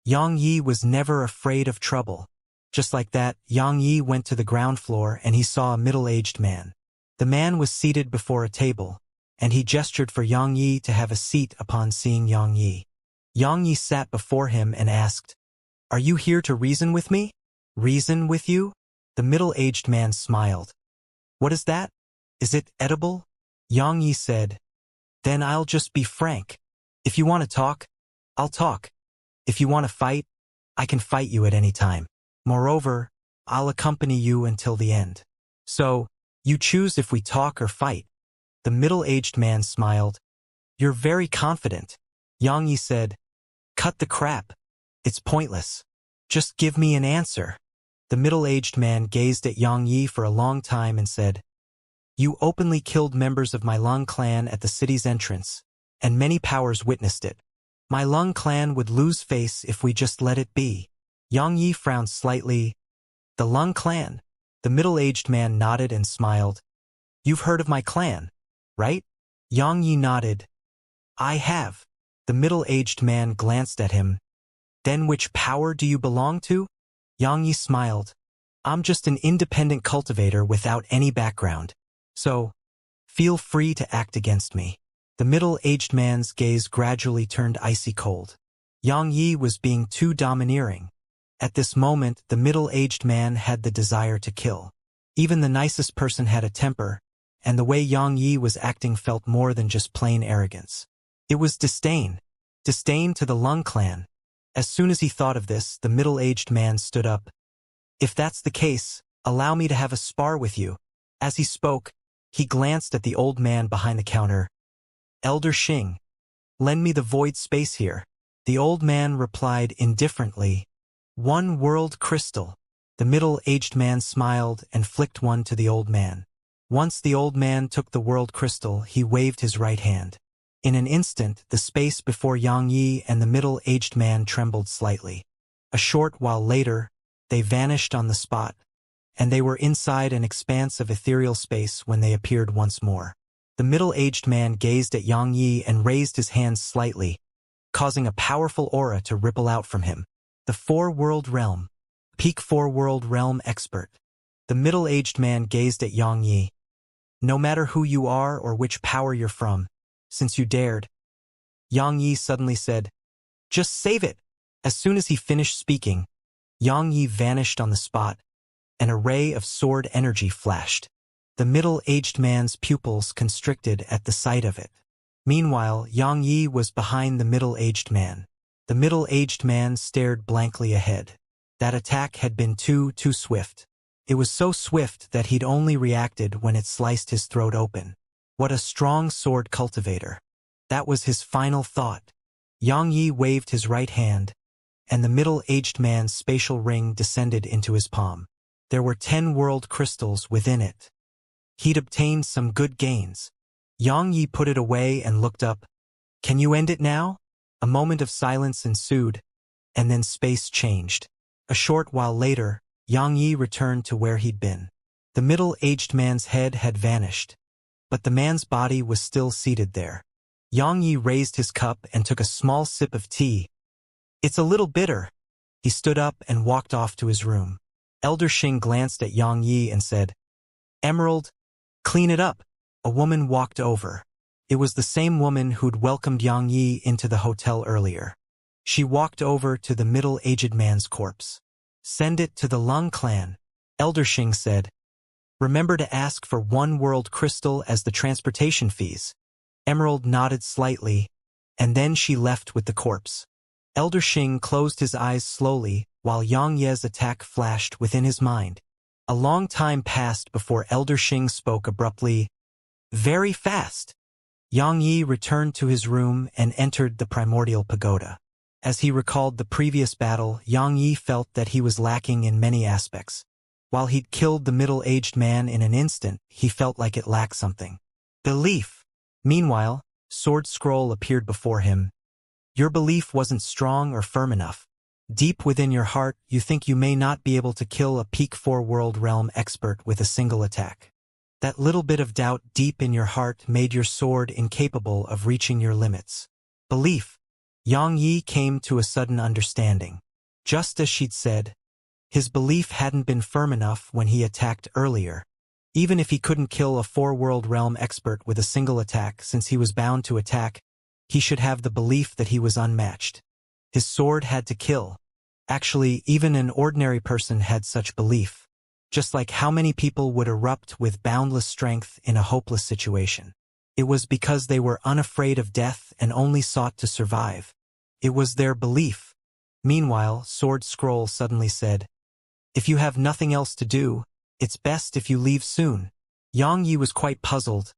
Yang Yi was never afraid of trouble. Just like that, Yang Yi went to the ground floor and he saw a middle-aged man. The man was seated before a table, and he gestured for Yang Yi to have a seat upon seeing Yang Yi. Yang Yi sat before him and asked, "Are you here to reason with me?" "Reason with you?" The middle-aged man smiled. "What is that? Is it edible?" Yang Yi said, "Then I'll just be frank. If you want to talk, I'll talk. If you want to fight, I can fight you at any time. Moreover, I'll accompany you until the end. So, you choose if we talk or fight." The middle-aged man smiled. "You're very confident." Yang Yi said, "Cut the crap. It's pointless. Just give me an answer." The middle-aged man gazed at Yang Yi for a long time and said, "You openly killed members of my Lung clan at the city's entrance, and many powers witnessed it. My Lung clan would lose face if we just let it be." Yang Yi frowned slightly. "The Lung clan?" The middle-aged man nodded and smiled. "You've heard of my clan, right?" Yang Yi nodded. "I have." The middle-aged man glanced at him. "Then which power do you belong to?" Yang Yi smiled. "I'm just an independent cultivator without any background. So, feel free to act against me." The middle-aged man's gaze gradually turned icy cold. Yang Yi was being too domineering. At this moment, the middle-aged man had the desire to kill. Even the nicest person had a temper, and the way Yang Yi was acting felt more than just plain arrogance. It was disdain. Disdain to the Lung clan. As soon as he thought of this, the middle-aged man stood up. "If that's the case, allow me to have a spar with you." As he spoke, he glanced at the old man behind the counter. "Elder Xing, lend me the void space here." The old man replied indifferently, "1 world crystal." The middle-aged man smiled and flicked one to the old man. Once the old man took the world crystal, he waved his right hand. In an instant, the space before Yang Yi and the middle-aged man trembled slightly. A short while later, they vanished on the spot, and they were inside an expanse of ethereal space when they appeared once more. The middle-aged man gazed at Yang Yi and raised his hands slightly, causing a powerful aura to ripple out from him. The 4-world realm. Peak 4-world realm expert. The middle-aged man gazed at Yang Yi. "No matter who you are or which power you're from, since you dared." Yang Yi suddenly said, "Just save it." As soon as he finished speaking, Yang Yi vanished on the spot. An array of sword energy flashed. The middle-aged man's pupils constricted at the sight of it. Meanwhile, Yang Yi was behind the middle-aged man. The middle-aged man stared blankly ahead. That attack had been too swift. It was so swift that he'd only reacted when it sliced his throat open. What a strong sword cultivator. That was his final thought. Yang Yi waved his right hand, and the middle-aged man's spatial ring descended into his palm. There were 10 world crystals within it. He'd obtained some good gains. Yang Yi put it away and looked up. "Can you end it now?" A moment of silence ensued, and then space changed. A short while later, Yang Yi returned to where he'd been. The middle-aged man's head had vanished, but the man's body was still seated there. Yang Yi raised his cup and took a small sip of tea. "It's a little bitter." He stood up and walked off to his room. Elder Xing glanced at Yang Yi and said, "Emerald, clean it up." A woman walked over. It was the same woman who'd welcomed Yang Yi into the hotel earlier. She walked over to the middle-aged man's corpse. "Send it to the Lung clan," Elder Xing said. "Remember to ask for 1 world crystal as the transportation fees." Emerald nodded slightly, and then she left with the corpse. Elder Xing closed his eyes slowly while Yang Ye's attack flashed within his mind. A long time passed before Elder Xing spoke abruptly. "Very fast." Yang Yi returned to his room and entered the primordial pagoda. As he recalled the previous battle, Yang Yi felt that he was lacking in many aspects. While he'd killed the middle-aged man in an instant, he felt like it lacked something. Belief. Meanwhile, Sword Scroll appeared before him. Your belief wasn't strong or firm enough. Deep within your heart, you think you may not be able to kill a Peak 4 World Realm expert with a single attack. That little bit of doubt deep in your heart made your sword incapable of reaching your limits. Belief. Yang Yi came to a sudden understanding. Just as she'd said, his belief hadn't been firm enough when he attacked earlier. Even if he couldn't kill a four-world realm expert with a single attack since he was bound to attack, he should have the belief that he was unmatched. His sword had to kill. Actually, even an ordinary person had such belief. Just like how many people would erupt with boundless strength in a hopeless situation. It was because they were unafraid of death and only sought to survive. It was their belief. Meanwhile, Sword Scroll suddenly said, "If you have nothing else to do, it's best if you leave soon." Yang Yi was quite puzzled.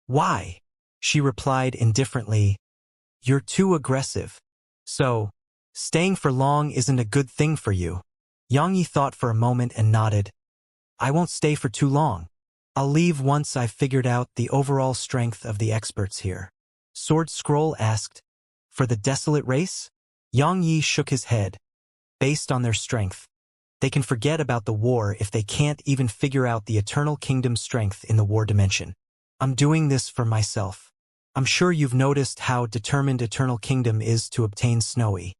"Why?" She replied indifferently, "You're too aggressive. So, staying for long isn't a good thing for you." Yang Yi thought for a moment and nodded. "I won't stay for too long. I'll leave once I've figured out the overall strength of the experts here." Sword Scroll asked, "For the desolate race?" Yang Yi shook his head. "Based on their strength. They can forget about the war if they can't even figure out the Eternal Kingdom's strength in the war dimension. I'm doing this for myself. I'm sure you've noticed how determined Eternal Kingdom is to obtain Snowy.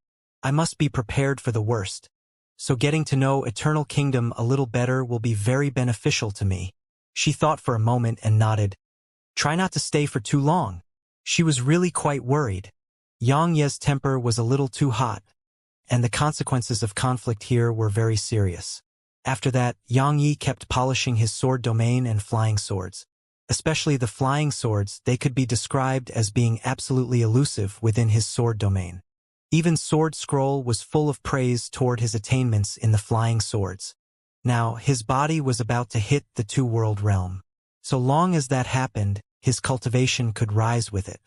I must be prepared for the worst. So getting to know Eternal Kingdom a little better will be very beneficial to me." She thought for a moment and nodded. "Try not to stay for too long." She was really quite worried. Yang Ye's temper was a little too hot, and the consequences of conflict here were very serious. After that, Yang Yi kept polishing his sword domain and flying swords. Especially the flying swords, they could be described as being absolutely elusive within his sword domain. Even Sword Scroll was full of praise toward his attainments in the flying swords. Now, his body was about to hit the two-world realm. So long as that happened, his cultivation could rise with it.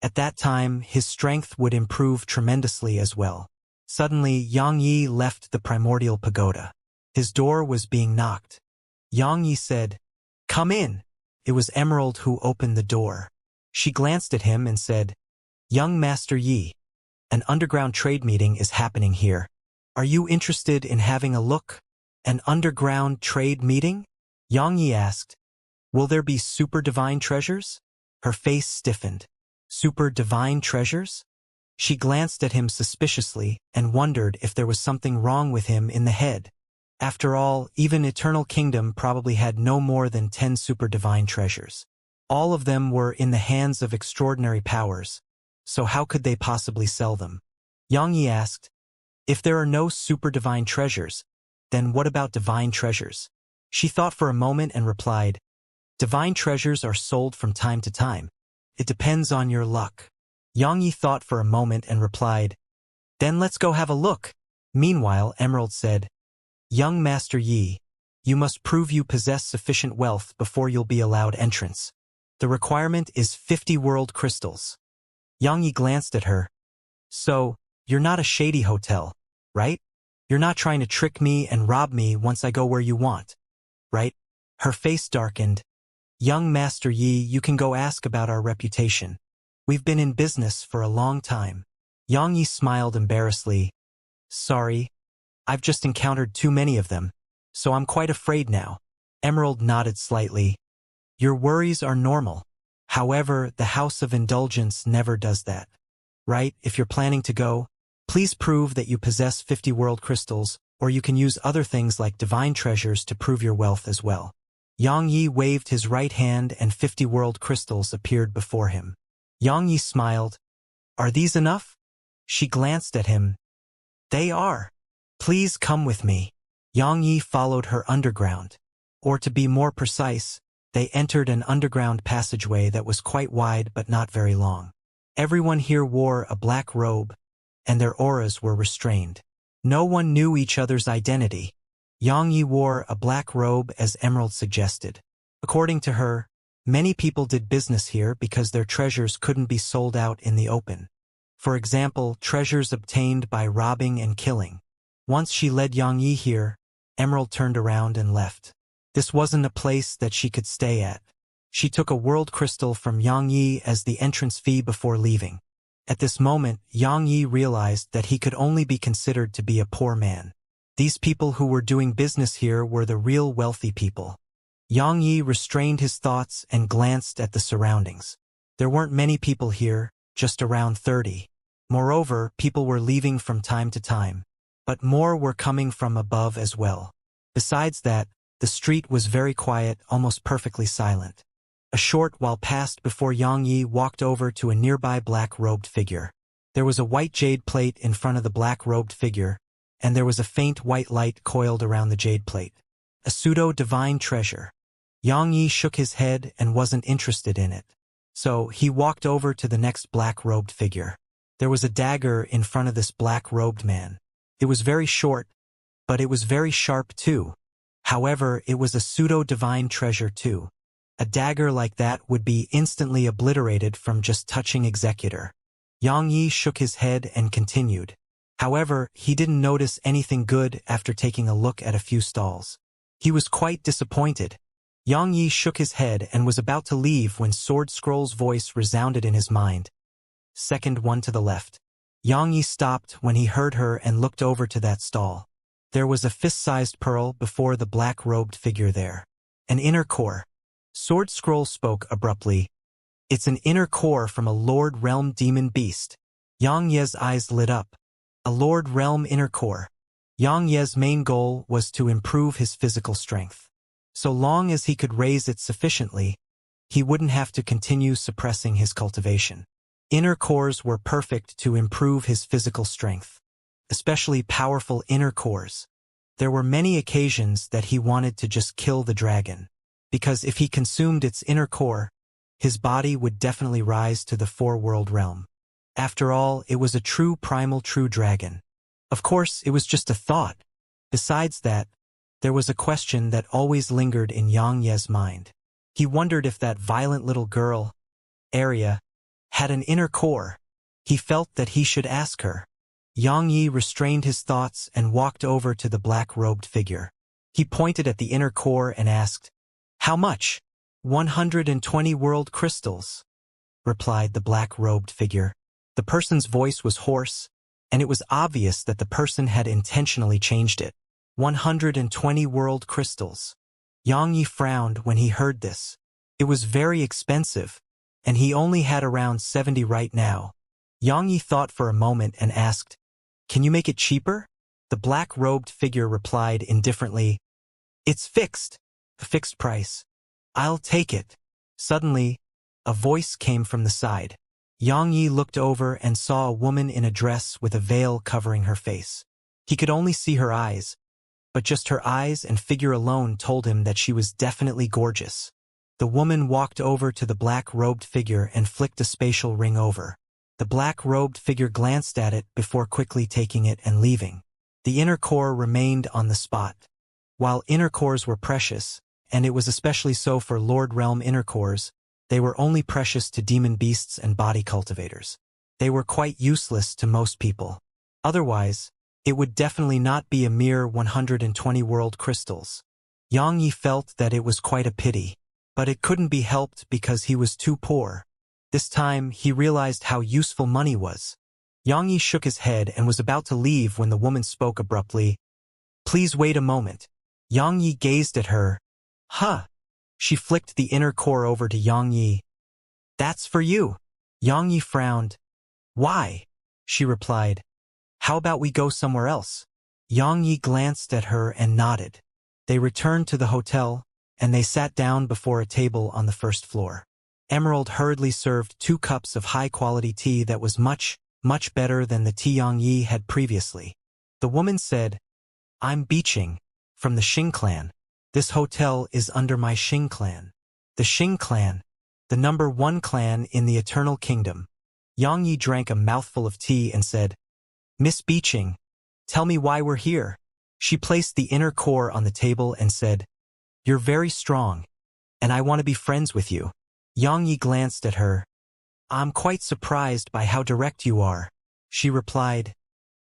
At that time, his strength would improve tremendously as well. Suddenly, Yang Yi left the primordial pagoda. His door was being knocked. Yang Yi said, "Come in." It was Emerald who opened the door. She glanced at him and said, "Young Master Yi, an underground trade meeting is happening here. Are you interested in having a look?" "An underground trade meeting?" Yang Yi asked. "Will there be super divine treasures?" Her face stiffened. Super divine treasures? She glanced at him suspiciously and wondered if there was something wrong with him in the head. After all, even Eternal Kingdom probably had no more than 10 super divine treasures. All of them were in the hands of extraordinary powers, so how could they possibly sell them? Yang Yi asked, "If there are no super divine treasures, then what about divine treasures?" She thought for a moment and replied, "Divine treasures are sold from time to time. It depends on your luck." Yang Yi thought for a moment and replied, "Then let's go have a look." Meanwhile, Emerald said, "Young Master Yi, you must prove you possess sufficient wealth before you'll be allowed entrance. The requirement is 50 world crystals." Yang Yi glanced at her. "So, you're not a shady hotel, right? You're not trying to trick me and rob me once I go where you want, right?" Her face darkened. "Young Master Yi, you can go ask about our reputation. We've been in business for a long time." Yang Yi smiled embarrassedly. "Sorry, I've just encountered too many of them, so I'm quite afraid now." Emerald nodded slightly. "Your worries are normal. However, the House of Indulgence never does that. Right? If you're planning to go, please prove that you possess 50 world crystals, or you can use other things like divine treasures to prove your wealth as well." Yang Yi waved his right hand and 50 world crystals appeared before him. Yang Yi smiled. "Are these enough?" She glanced at him. "They are. Please come with me." Yang Yi followed her underground. Or to be more precise, they entered an underground passageway that was quite wide but not very long. Everyone here wore a black robe, and their auras were restrained. No one knew each other's identity. Yang Yi wore a black robe as Emerald suggested. According to her, many people did business here because their treasures couldn't be sold out in the open. For example, treasures obtained by robbing and killing. Once she led Yang Yi here, Emerald turned around and left. This wasn't a place that she could stay at. She took a world crystal from Yang Yi as the entrance fee before leaving. At this moment, Yang Yi realized that he could only be considered to be a poor man. These people who were doing business here were the real wealthy people. Yang Yi restrained his thoughts and glanced at the surroundings. There weren't many people here, just around 30. Moreover, people were leaving from time to time. But more were coming from above as well. Besides that, the street was very quiet, almost perfectly silent. A short while passed before Yang Yi walked over to a nearby black-robed figure. There was a white jade plate in front of the black-robed figure, and there was a faint white light coiled around the jade plate. A pseudo-divine treasure. Yang Yi shook his head and wasn't interested in it. So, he walked over to the next black-robed figure. There was a dagger in front of this black-robed man. It was very short, but it was very sharp too. However, it was a pseudo-divine treasure too. A dagger like that would be instantly obliterated from just touching executor. Yang Yi shook his head and continued. However, he didn't notice anything good after taking a look at a few stalls. He was quite disappointed. Yang Yi shook his head and was about to leave when Sword Scroll's voice resounded in his mind. Second one to the left. Yang Yi stopped when he heard her and looked over to that stall. There was a fist-sized pearl before the black-robed figure there. An inner core. Sword Scroll spoke abruptly. It's an inner core from a Lord Realm demon beast. Yang Ye's eyes lit up. A Lord Realm inner core. Yang Ye's main goal was to improve his physical strength. So long as he could raise it sufficiently, he wouldn't have to continue suppressing his cultivation. Inner cores were perfect to improve his physical strength, especially powerful inner cores. There were many occasions that he wanted to just kill the dragon, because if he consumed its inner core, his body would definitely rise to the four-world realm. After all, it was a true primal true dragon. Of course, it was just a thought. Besides that, there was a question that always lingered in Yang Ye's mind. He wondered if that violent little girl, Arya, had an inner core. He felt that he should ask her. Yang Yi restrained his thoughts and walked over to the black-robed figure. He pointed at the inner core and asked, "How much?" 120 world crystals, replied the black-robed figure. The person's voice was hoarse, and it was obvious that the person had intentionally changed it. 120 world crystals. Yang Yi frowned when he heard this. It was very expensive, and he only had around 70 right now. Yang Yi thought for a moment and asked, "Can you make it cheaper?" The black-robed figure replied indifferently, "It's fixed. A fixed price. I'll take it." Suddenly, a voice came from the side. Yang Yi looked over and saw a woman in a dress with a veil covering her face. He could only see her eyes, but just her eyes and figure alone told him that she was definitely gorgeous. The woman walked over to the black-robed figure and flicked a spatial ring over. The black-robed figure glanced at it before quickly taking it and leaving. The inner core remained on the spot. While inner cores were precious, and it was especially so for Lord Realm inner cores, they were only precious to demon beasts and body cultivators. They were quite useless to most people. Otherwise, it would definitely not be a mere 120 world crystals. Yang Yi felt that it was quite a pity. But it couldn't be helped because he was too poor. This time, he realized how useful money was. Yang Yi shook his head and was about to leave when the woman spoke abruptly. "Please wait a moment." Yang Yi gazed at her. "Huh." She flicked the inner core over to Yang Yi. "That's for you." Yang Yi frowned. "Why?" She replied. "How about we go somewhere else?" Yang Yi glanced at her and nodded. They returned to the hotel, and they sat down before a table on the first floor. Emerald hurriedly served 2 cups of high-quality tea that was much, much better than the tea Yang Yi had previously. The woman said, "I'm Biqing, from the Xing clan. This hotel is under my Xing clan." The Xing clan, the #1 clan in the Eternal Kingdom. Yang Yi drank a mouthful of tea and said, "Miss Biqing, tell me why we're here." She placed the inner core on the table and said, "You're very strong, and I want to be friends with you." Yang Yi glanced at her. "I'm quite surprised by how direct you are." She replied,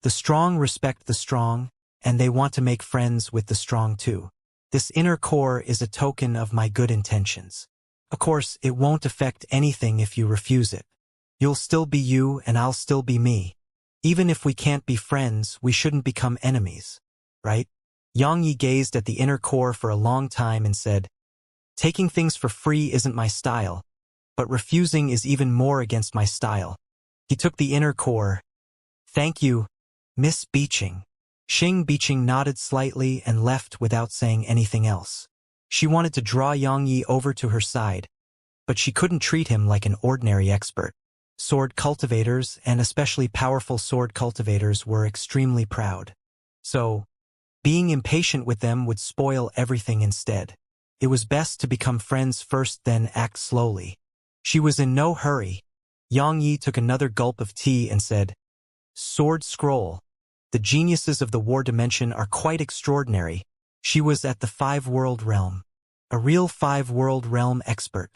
"The strong respect the strong, and they want to make friends with the strong too. This inner core is a token of my good intentions. Of course, it won't affect anything if you refuse it. You'll still be you and I'll still be me. Even if we can't be friends, we shouldn't become enemies, right?" Yang Yi gazed at the inner core for a long time and said, "Taking things for free isn't my style, but refusing is even more against my style." He took the inner core, Thank you, Miss Beeching. Xing Beeching nodded slightly and left without saying anything else. She wanted to draw Yang Yi over to her side, but she couldn't treat him like an ordinary expert. Sword cultivators, and especially powerful sword cultivators, were extremely proud. So, being impatient with them would spoil everything instead. It was best to become friends first, then act slowly. She was in no hurry. Yang Yi took another gulp of tea and said, "Sword scroll. The geniuses of the war dimension are quite extraordinary." She was at the five-world realm. A real five-world realm expert.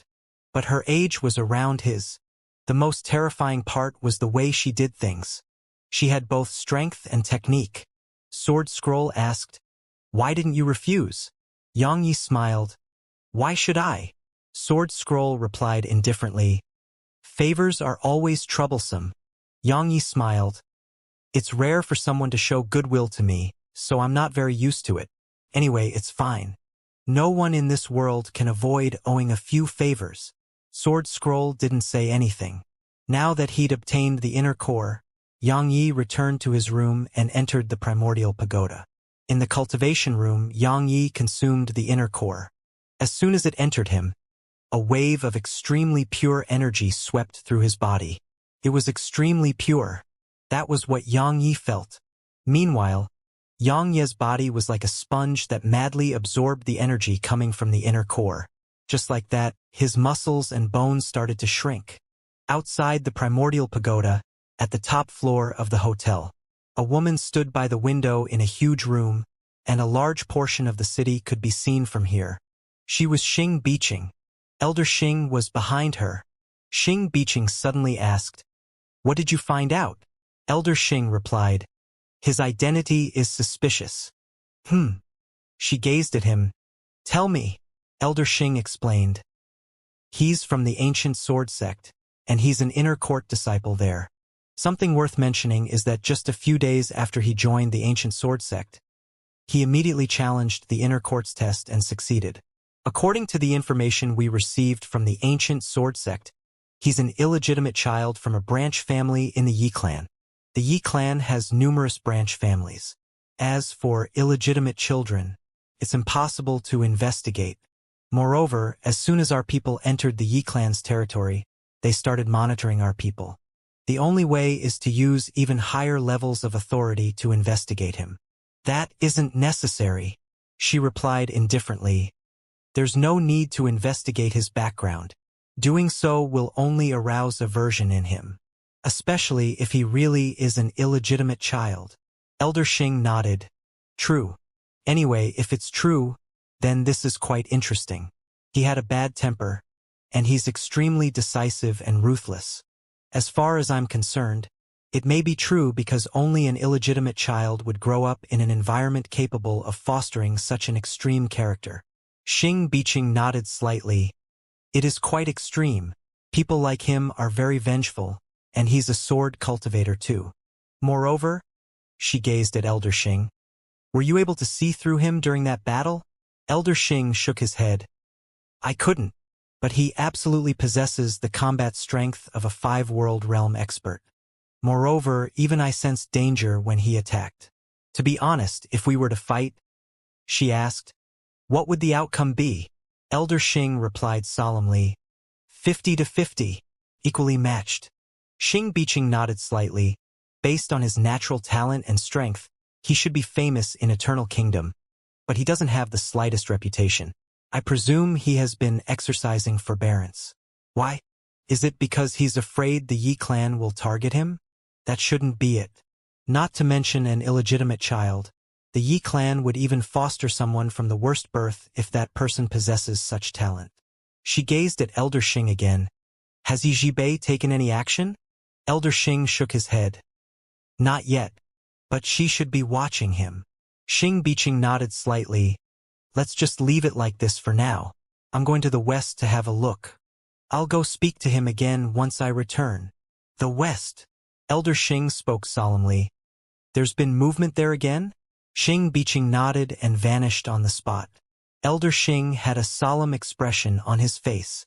But her age was around his. The most terrifying part was the way she did things. She had both strength and technique. Sword Scroll asked, "Why didn't you refuse?" Yang Yi smiled. "Why should I?" Sword Scroll replied indifferently, "Favors are always troublesome." Yang Yi smiled. "It's rare for someone to show goodwill to me, so I'm not very used to it. Anyway, it's fine. No one in this world can avoid owing a few favors." Sword Scroll didn't say anything. Now that he'd obtained the inner core, Yang Yi returned to his room and entered the primordial pagoda. In the cultivation room, Yang Yi consumed the inner core. As soon as it entered him, a wave of extremely pure energy swept through his body. It was extremely pure. That was what Yang Yi felt. Meanwhile, Yang Ye's body was like a sponge that madly absorbed the energy coming from the inner core. Just like that, his muscles and bones started to shrink. Outside the primordial pagoda, at the top floor of the hotel, a woman stood by the window in a huge room, and a large portion of the city could be seen from here. She was Xing Beeching. Elder Xing was behind her. Xing Beeching suddenly asked, "What did you find out?" Elder Xing replied, "His identity is suspicious." She gazed at him. "Tell me." Elder Xing explained. "He's from the ancient sword sect, and he's an inner court disciple there." Something worth mentioning is that just a few days after he joined the ancient sword sect, he immediately challenged the inner court's test and succeeded. According to the information we received from the ancient sword sect, he's an illegitimate child from a branch family in the Yi clan. The Yi clan has numerous branch families. As for illegitimate children, it's impossible to investigate. Moreover, as soon as our people entered the Yi clan's territory, they started monitoring our people. The only way is to use even higher levels of authority to investigate him. "That isn't necessary," she replied indifferently. "There's no need to investigate his background. Doing so will only arouse aversion in him, especially if he really is an illegitimate child." Elder Xing nodded. "True. Anyway, if it's true, then this is quite interesting. He had a bad temper, and he's extremely decisive and ruthless. As far as I'm concerned, it may be true because only an illegitimate child would grow up in an environment capable of fostering such an extreme character." Xing Beeching nodded slightly. "It is quite extreme. People like him are very vengeful, and he's a sword cultivator too. Moreover," she gazed at Elder Xing, "were you able to see through him during that battle?" Elder Xing shook his head. "I couldn't, but he absolutely possesses the combat strength of a five-world realm expert. Moreover, even I sensed danger when he attacked. To be honest, if we were to fight," she asked, "what would the outcome be?" Elder Xing replied solemnly, 50 to 50, equally matched." Xing Beeching nodded slightly. Based on his natural talent and strength, he should be famous in Eternal Kingdom, but he doesn't have the slightest reputation. I presume he has been exercising forbearance. Why? Is it because he's afraid the Yi clan will target him? That shouldn't be it. Not to mention an illegitimate child. The Yi clan would even foster someone from the worst birth if that person possesses such talent. She gazed at Elder Xing again. "Has Yi Jibei taken any action?" Elder Xing shook his head. "Not yet, but she should be watching him." Xing Beeching nodded slightly. "Let's just leave it like this for now. I'm going to the west to have a look. I'll go speak to him again once I return." "The west?" Elder Xing spoke solemnly. "There's been movement there again?" Xing Beeching nodded and vanished on the spot. Elder Xing had a solemn expression on his face.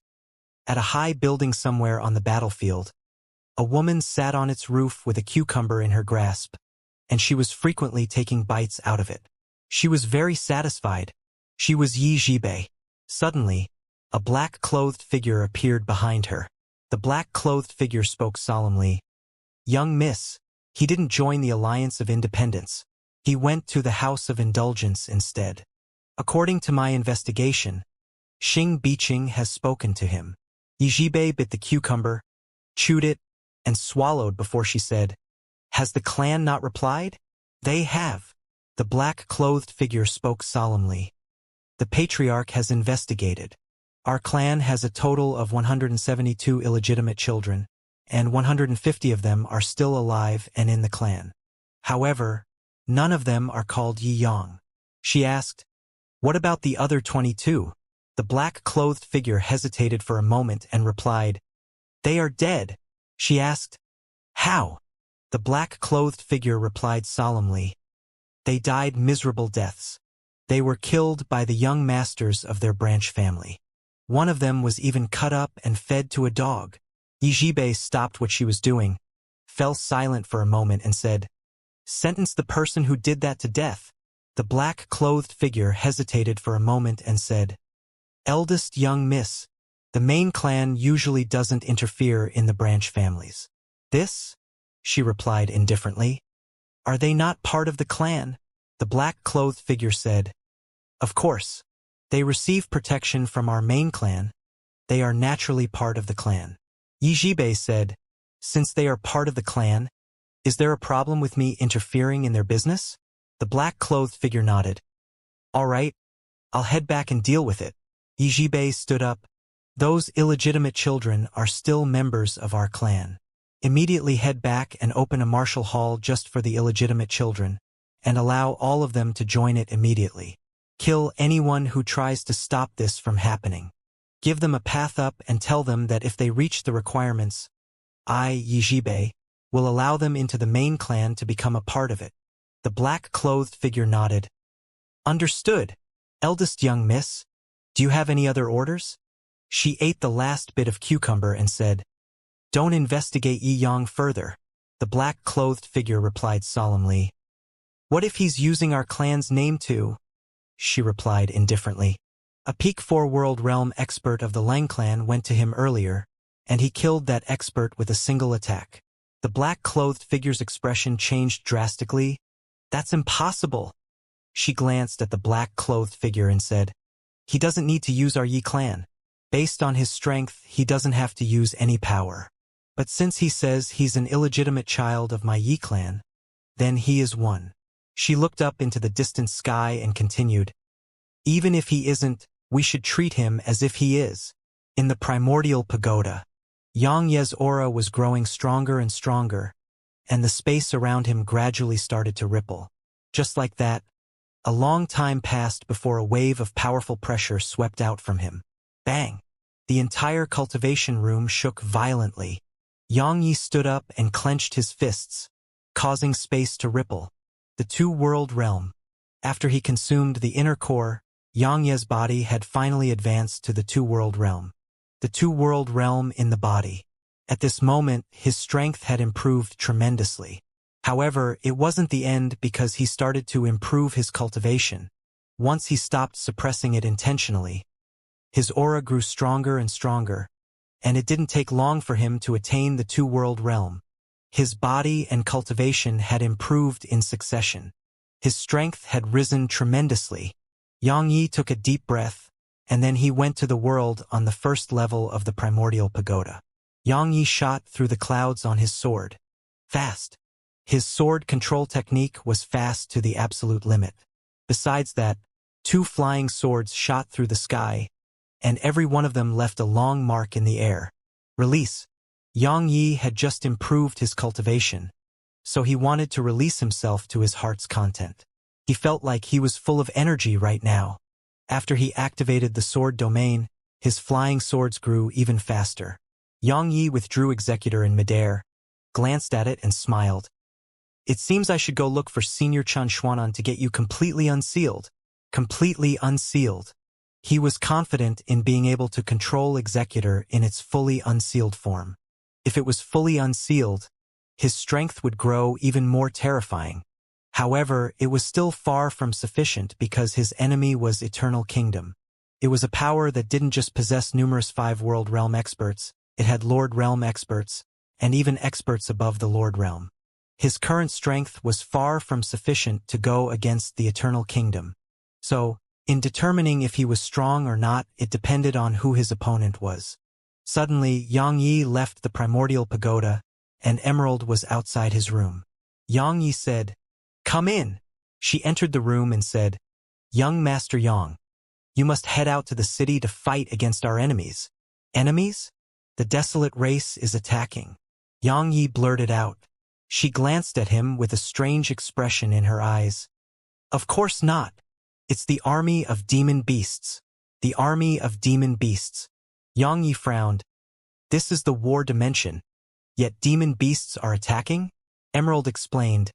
At a high building somewhere on the battlefield, A woman sat on its roof with a cucumber in her grasp, and she was frequently taking bites out of it. She was very satisfied. She was Yi Jibei. Suddenly, a black-clothed figure appeared behind her. The black-clothed figure spoke solemnly. "Young miss." He didn't join the Alliance of Independence. He went to the House of Indulgence instead. According to my investigation, Xing Biqing has spoken to him. Yi Jibei bit the cucumber, chewed it, and swallowed before she said, "Has the clan not replied?" "They have." The black-clothed figure spoke solemnly. "The Patriarch has investigated. Our clan has a total of 172 illegitimate children, and 150 of them are still alive and in the clan. However, none of them are called Yi Yang." She asked, "What about the other 22? The black-clothed figure hesitated for a moment and replied, "They are dead." She asked, "How?" The black-clothed figure replied solemnly, "They died miserable deaths. They were killed by the young masters of their branch family. One of them was even cut up and fed to a dog." Yi Jibei stopped what she was doing, fell silent for a moment and said, "Sentence the person who did that to death." The black-clothed figure hesitated for a moment and said, "Eldest young miss, the main clan usually doesn't interfere in the branch families." "This?" she replied indifferently. "Are they not part of the clan?" The black-clothed figure said, "Of course. They receive protection from our main clan. They are naturally part of the clan." Yi Jibei said, "Since they are part of the clan, is there a problem with me interfering in their business?" The black-clothed figure nodded. "All right, I'll head back and deal with it." Yi Jibei stood up. "Those illegitimate children are still members of our clan. Immediately head back and open a martial hall just for the illegitimate children, and allow all of them to join it immediately. Kill anyone who tries to stop this from happening. Give them a path up and tell them that if they reach the requirements, I, Yi Jibei, will allow them into the main clan to become a part of it." The black-clothed figure nodded. "Understood. Eldest young miss, do you have any other orders?" She ate the last bit of cucumber and said, "Don't investigate Yi Yang further." The black-clothed figure replied solemnly, "What if he's using our clan's name too?" She replied indifferently. "A Peak 4 World Realm expert of the Lang clan went to him earlier, and he killed that expert with a single attack." The black-clothed figure's expression changed drastically. "That's impossible." She glanced at the black-clothed figure and said, "He doesn't need to use our Yi clan. Based on his strength, he doesn't have to use any power. But since he says he's an illegitimate child of my Yi clan, then he is one." She looked up into the distant sky and continued, "Even if he isn't, we should treat him as if he is." In the primordial pagoda, Xianxia's aura was growing stronger and stronger, and the space around him gradually started to ripple. Just like that, a long time passed before a wave of powerful pressure swept out from him. Bang! The entire cultivation room shook violently. Xianxia stood up and clenched his fists, causing space to ripple. The two-world realm. After he consumed the inner core, Xianxia's body had finally advanced to the two-world realm. The two-world realm in the body. At this moment, his strength had improved tremendously. However, it wasn't the end because he started to improve his cultivation. Once he stopped suppressing it intentionally, his aura grew stronger and stronger, and it didn't take long for him to attain the two-world realm. His body and cultivation had improved in succession. His strength had risen tremendously. Xianxia took a deep breath, and then he went to the world on the first level of the primordial pagoda. Xianxia shot through the clouds on his sword. Fast. His sword control technique was fast to the absolute limit. Besides that, 2 flying swords shot through the sky, and every one of them left a long mark in the air. Release. Xianxia had just improved his cultivation, so he wanted to release himself to his heart's content. He felt like he was full of energy right now. After he activated the sword domain, his flying swords grew even faster. Xianxia withdrew Executor in midair, glanced at it and smiled. "It seems I should go look for Senior Chan Xuanan to get you completely unsealed." Completely unsealed. He was confident in being able to control Executor in its fully unsealed form. If it was fully unsealed, his strength would grow even more terrifying. However, it was still far from sufficient because his enemy was Eternal Kingdom. It was a power that didn't just possess numerous five-world realm experts, it had Lord Realm experts, and even experts above the Lord Realm. His current strength was far from sufficient to go against the Eternal Kingdom. So, in determining if he was strong or not, it depended on who his opponent was. Suddenly, Xianxia left the primordial pagoda, and Emerald was outside his room. Xianxia said, "Come in." She entered the room and said, "Young Master Yang, you must head out to the city to fight against our enemies." "Enemies? The desolate race is attacking." Xianxia blurted out. She glanced at him with a strange expression in her eyes. "Of course not. It's the army of demon beasts." "The army of demon beasts." Xianxia frowned. "This is the war dimension. Yet demon beasts are attacking?" Emerald explained.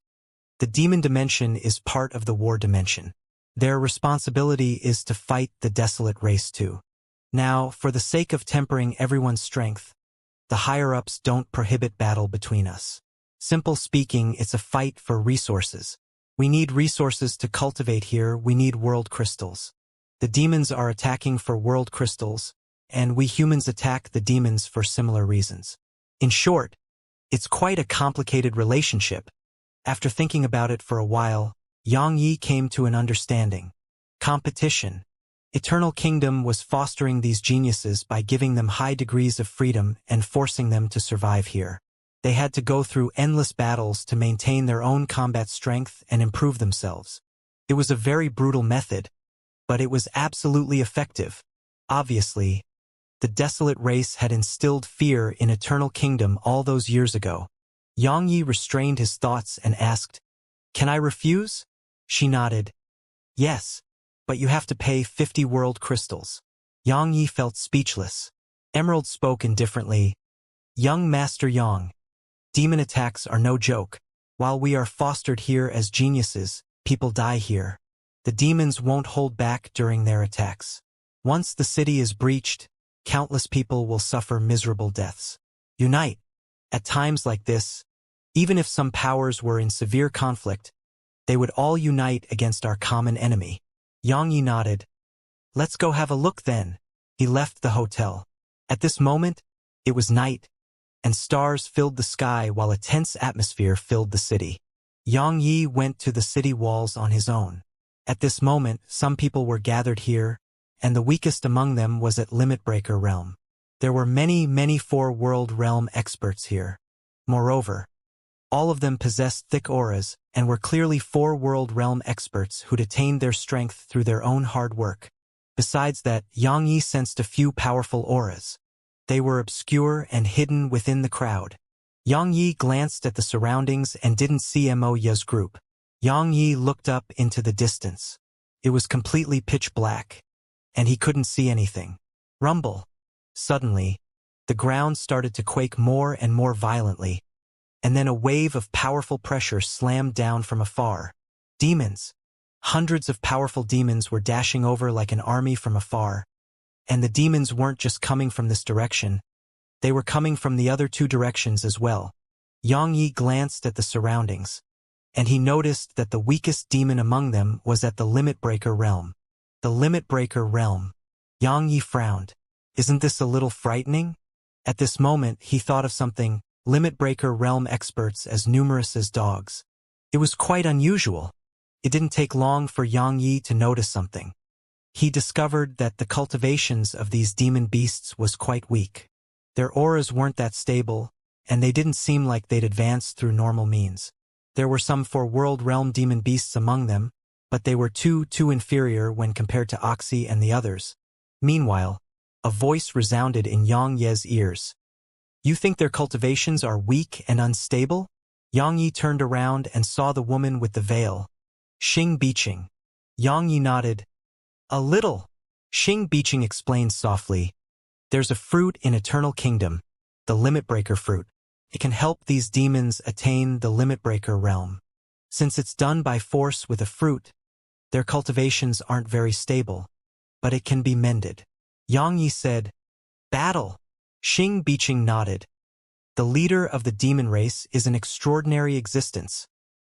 "The demon dimension is part of the war dimension. Their responsibility is to fight the desolate race too. Now, for the sake of tempering everyone's strength, the higher-ups don't prohibit battle between us. Simple speaking, it's a fight for resources. We need resources to cultivate here, we need world crystals. The demons are attacking for world crystals, and we humans attack the demons for similar reasons. In short, it's quite a complicated relationship." After thinking about it for a while, Xianxia came to an understanding. Competition. Eternal Kingdom was fostering these geniuses by giving them high degrees of freedom and forcing them to survive here. They had to go through endless battles to maintain their own combat strength and improve themselves. It was a very brutal method, but it was absolutely effective. Obviously, the desolate race had instilled fear in Eternal Kingdom all those years ago. Xianxia restrained his thoughts and asked, "Can I refuse?" She nodded. "Yes, but you have to pay 50 world crystals." Xianxia felt speechless. Emerald spoke indifferently. "Young Master Yang, demon attacks are no joke. While we are fostered here as geniuses, people die here. The demons won't hold back during their attacks. Once the city is breached, countless people will suffer miserable deaths. Unite. At times like this, even if some powers were in severe conflict, they would all unite against our common enemy." Xianxia nodded. "Let's go have a look then." He left the hotel. At this moment, it was night, and stars filled the sky while a tense atmosphere filled the city. Xianxia went to the city walls on his own. At this moment, some people were gathered here, and the weakest among them was at Limitbreaker Realm. There were many four-world realm experts here. Moreover, all of them possessed thick auras and were clearly four-world realm experts who'd attained their strength through their own hard work. Besides that, Xianxia sensed a few powerful auras. They were obscure and hidden within the crowd. Xianxia glanced at the surroundings and didn't see Mo Ya's group. Xianxia looked up into the distance. It was completely pitch black, and he couldn't see anything. Rumble. Suddenly, the ground started to quake more and more violently, and then a wave of powerful pressure slammed down from afar. Demons. Hundreds of powerful demons were dashing over like an army from afar. And the demons weren't just coming from this direction. They were coming from the other two directions as well. Xianxia glanced at the surroundings, and he noticed that the weakest demon among them was at the Limitbreaker Realm. The Limitbreaker Realm. Xianxia frowned. Isn't this a little frightening? At this moment, he thought of something. Limitbreaker Realm experts as numerous as dogs. It was quite unusual. It didn't take long for Xianxia to notice something. He discovered that the cultivations of these demon beasts was quite weak. Their auras weren't that stable, and they didn't seem like they'd advanced through normal means. There were some four-world realm demon beasts among them, but they were too inferior when compared to Oxy and the others. Meanwhile, a voice resounded in Xianxia's ears. "You think their cultivations are weak and unstable?" Xianxia turned around and saw the woman with the veil. Xing Biqing. Xianxia nodded. "A little." Xing Biqing explained softly. "There's a fruit in Eternal Kingdom, the Limitbreaker fruit. It can help these demons attain the Limitbreaker realm. Since it's done by force with a fruit, their cultivations aren't very stable, but it can be mended." Xianxia said, "Battle." Xing Biqing nodded. The leader of the demon race is an extraordinary existence.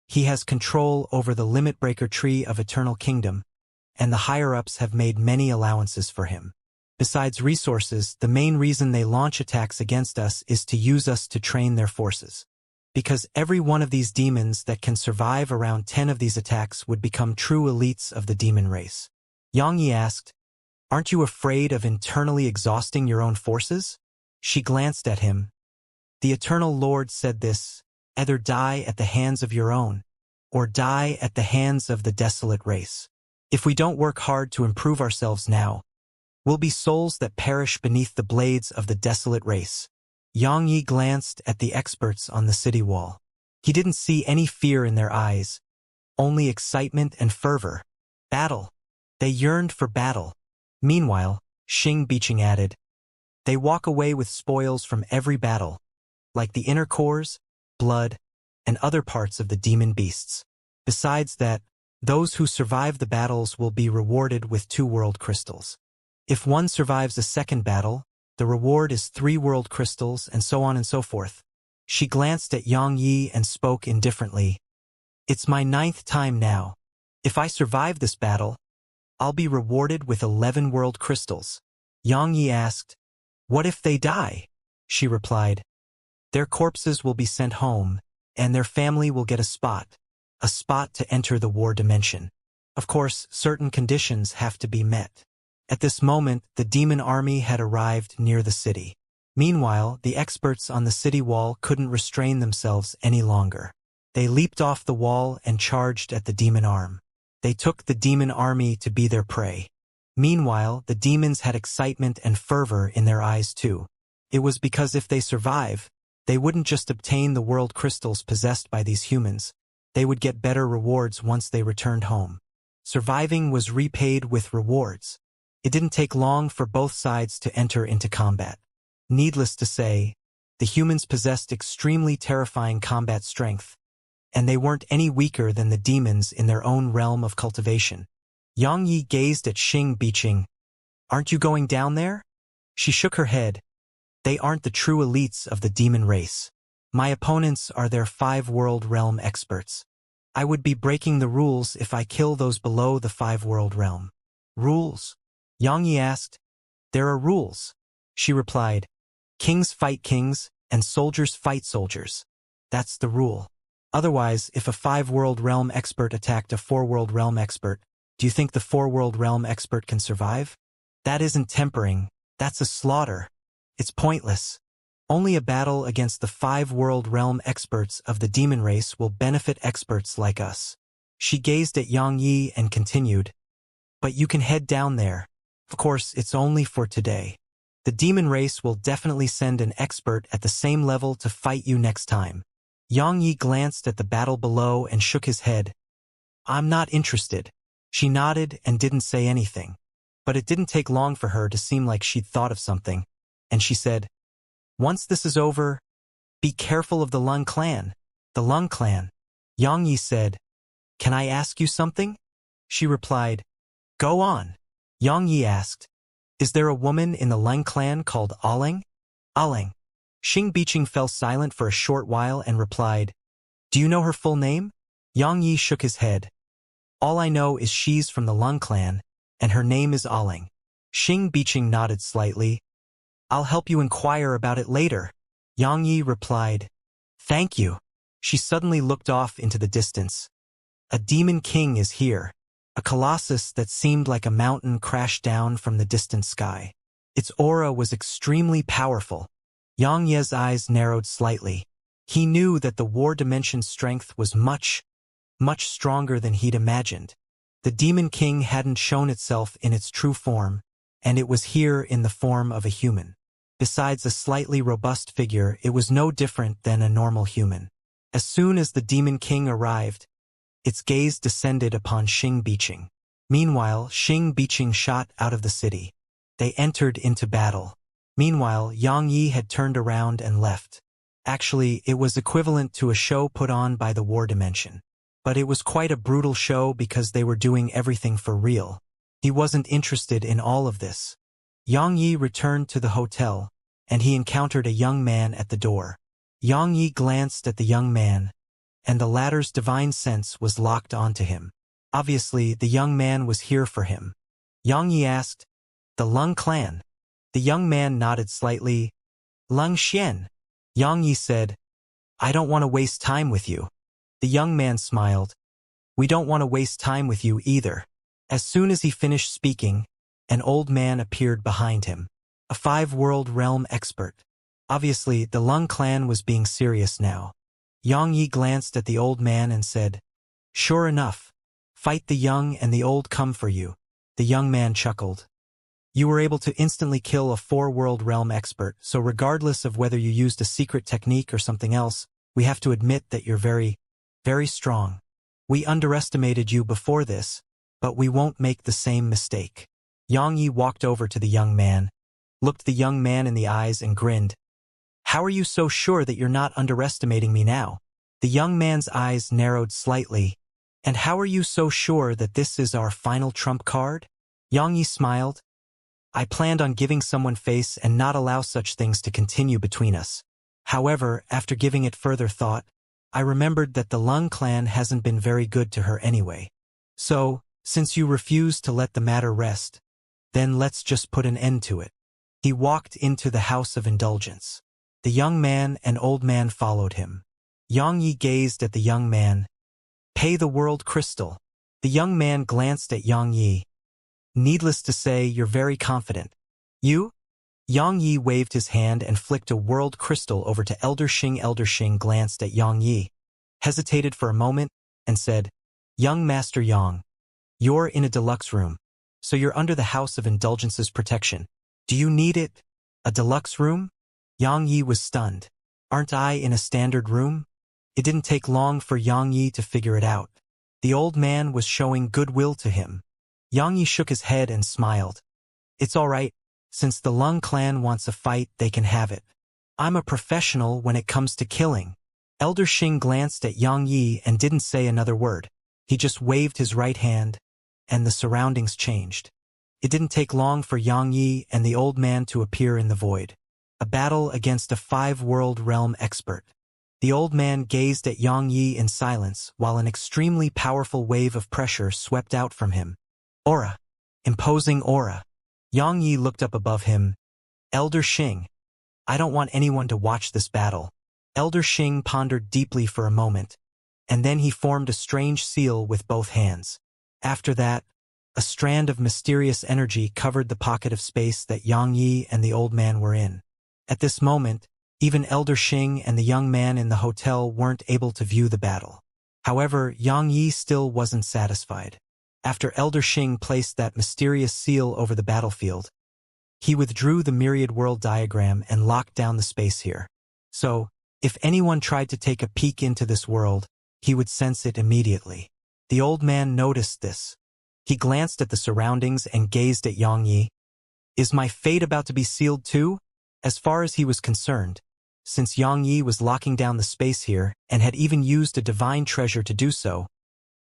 He has control over the limit breaker tree of eternal kingdom, and the higher-ups have made many allowances for him. Besides resources, the main reason they launch attacks against us is to use us to train their forces. Because every one of these demons that can survive around 10 of these attacks would become true elites of the demon race. Xianxia asked, "Aren't you afraid of internally exhausting your own forces?" She glanced at him. The Eternal Lord said this, "Either die at the hands of your own, or die at the hands of the desolate race. If we don't work hard to improve ourselves now, we'll be souls that perish beneath the blades of the desolate race." Xianxia glanced at the experts on the city wall. He didn't see any fear in their eyes, only excitement and fervor. Battle. They yearned for battle. Meanwhile, Xianxia added, "They walk away with spoils from every battle, like the inner cores, blood, and other parts of the demon beasts. Besides that, those who survive the battles will be rewarded with 2 world crystals. If one survives a second battle, the reward is 3 world crystals, and so on and so forth." She glanced at Xianxia and spoke indifferently. "It's my 9th time now. If I survive this battle, I'll be rewarded with 11 world crystals." Xianxia asked, "What if they die?" She replied, "Their corpses will be sent home, and their family will get a spot to enter the war dimension. Of course, certain conditions have to be met." At this moment, the demon army had arrived near the city. Meanwhile, the experts on the city wall couldn't restrain themselves any longer. They leaped off the wall and charged at the demon arm. They took the demon army to be their prey. Meanwhile, the demons had excitement and fervor in their eyes too. It was because if they survive, they wouldn't just obtain the world crystals possessed by these humans, they would get better rewards once they returned home. Surviving was repaid with rewards. It didn't take long for both sides to enter into combat. Needless to say, the humans possessed extremely terrifying combat strength, and they weren't any weaker than the demons in their own realm of cultivation. Xianxia gazed at Xianxia. "Aren't you going down there?" She shook her head. "They aren't the true elites of the demon race. My opponents are their 5-world realm experts. I would be breaking the rules if I kill those below the 5-world realm." "Rules?" Xianxia asked. "There are rules," she replied. "Kings fight kings, and soldiers fight soldiers. That's the rule. Otherwise, if a 5-world realm expert attacked a 4-world realm expert, do you think the 4-world realm expert can survive? That isn't tempering, that's a slaughter. It's pointless. Only a battle against the 5-world realm experts of the demon race will benefit experts like us." She gazed at Xianxia and continued, "But you can head down there. Of course, it's only for today. The demon race will definitely send an expert at the same level to fight you next time." Xianxia glanced at the battle below and shook his head. "I'm not interested." She nodded and didn't say anything. But it didn't take long for her to seem like she'd thought of something, and she said, "Once this is over, be careful of the Lung clan." "The Lung clan?" Xianxia said. "Can I ask you something?" She replied, "Go on." Xianxia asked, "Is there a woman in the Lung clan called Aling?" "Aling." Xianxia fell silent for a short while and replied, "Do you know her full name?" Xianxia shook his head. "All I know is she's from the Lung clan, and her name is Aling." Xianxia nodded slightly. "I'll help you inquire about it later." Xianxia replied, "Thank you." She suddenly looked off into the distance. "A demon king is here." A colossus that seemed like a mountain crashed down from the distant sky. Its aura was extremely powerful. Xianxia's eyes narrowed slightly. He knew that the war dimension's strength was much stronger than he'd imagined. The Demon King hadn't shown itself in its true form, and it was here in the form of a human. Besides a slightly robust figure, it was no different than a normal human. As soon as the Demon King arrived, its gaze descended upon Xianxia. Meanwhile, Xianxia shot out of the city. They entered into battle. Meanwhile, Xianxia had turned around and left. Actually, it was equivalent to a show put on by the war dimension. But it was quite a brutal show because they were doing everything for real. He wasn't interested in all of this. Xianxia returned to the hotel, and he encountered a young man at the door. Xianxia glanced at the young man, and the latter's divine sense was locked onto him. Obviously, the young man was here for him. Xianxia asked, "The Lung clan?" The young man nodded slightly. "Lung Xian." Xianxia said, "I don't want to waste time with you." The young man smiled. "We don't want to waste time with you either." As soon as he finished speaking, an old man appeared behind him. A 5-world realm expert. Obviously, the Lung clan was being serious now. Xianxia glanced at the old man and said, "Sure enough. Fight the young and the old come for you." The young man chuckled. "You were able to instantly kill a 4-world realm expert, so regardless of whether you used a secret technique or something else, we have to admit that you're very, very strong. We underestimated you before this, but we won't make the same mistake." Xianxia walked over to the young man, looked the young man in the eyes and grinned. "How are you so sure that you're not underestimating me now?" The young man's eyes narrowed slightly. "And how are you so sure that this is our final trump card?" Xianxia smiled. "I planned on giving someone face and not allow such things to continue between us. However, after giving it further thought, I remembered that the Lung clan hasn't been very good to her anyway. So, since you refuse to let the matter rest, then let's just put an end to it." He walked into the House of Indulgence. The young man and old man followed him. Xianxia gazed at the young man. "Pay the world crystal." The young man glanced at Xianxia. "Needless to say, you're very confident." "You?" Xianxia waved his hand and flicked a world crystal over to Elder Xing. Elder Xing glanced at Xianxia, hesitated for a moment, and said, "Young Master Yang, you're in a deluxe room, so you're under the House of Indulgence's protection. Do you need it? A deluxe room?" Xianxia was stunned. "Aren't I in a standard room?" It didn't take long for Xianxia to figure it out. The old man was showing goodwill to him. Xianxia shook his head and smiled. "It's all right. Since the Lung clan wants a fight, they can have it. I'm a professional when it comes to killing." Elder Xing glanced at Xianxia and didn't say another word. He just waved his right hand, and the surroundings changed. It didn't take long for Xianxia and the old man to appear in the void. A battle against a 5-world realm expert. The old man gazed at Xianxia in silence while an extremely powerful wave of pressure swept out from him. Aura. Imposing aura. Xianxia looked up above him. "Elder Xing, I don't want anyone to watch this battle." Elder Xing pondered deeply for a moment, and then he formed a strange seal with both hands. After that, a strand of mysterious energy covered the pocket of space that Xianxia and the old man were in. At this moment, even Elder Xing and the young man in the hotel weren't able to view the battle. However, Xianxia still wasn't satisfied. After Elder Xing placed that mysterious seal over the battlefield, he withdrew the myriad world diagram and locked down the space here. So, if anyone tried to take a peek into this world, he would sense it immediately. The old man noticed this. He glanced at the surroundings and gazed at Xianxia. "Is my fate about to be sealed too?" As far as he was concerned, since Xianxia was locking down the space here and had even used a divine treasure to do so,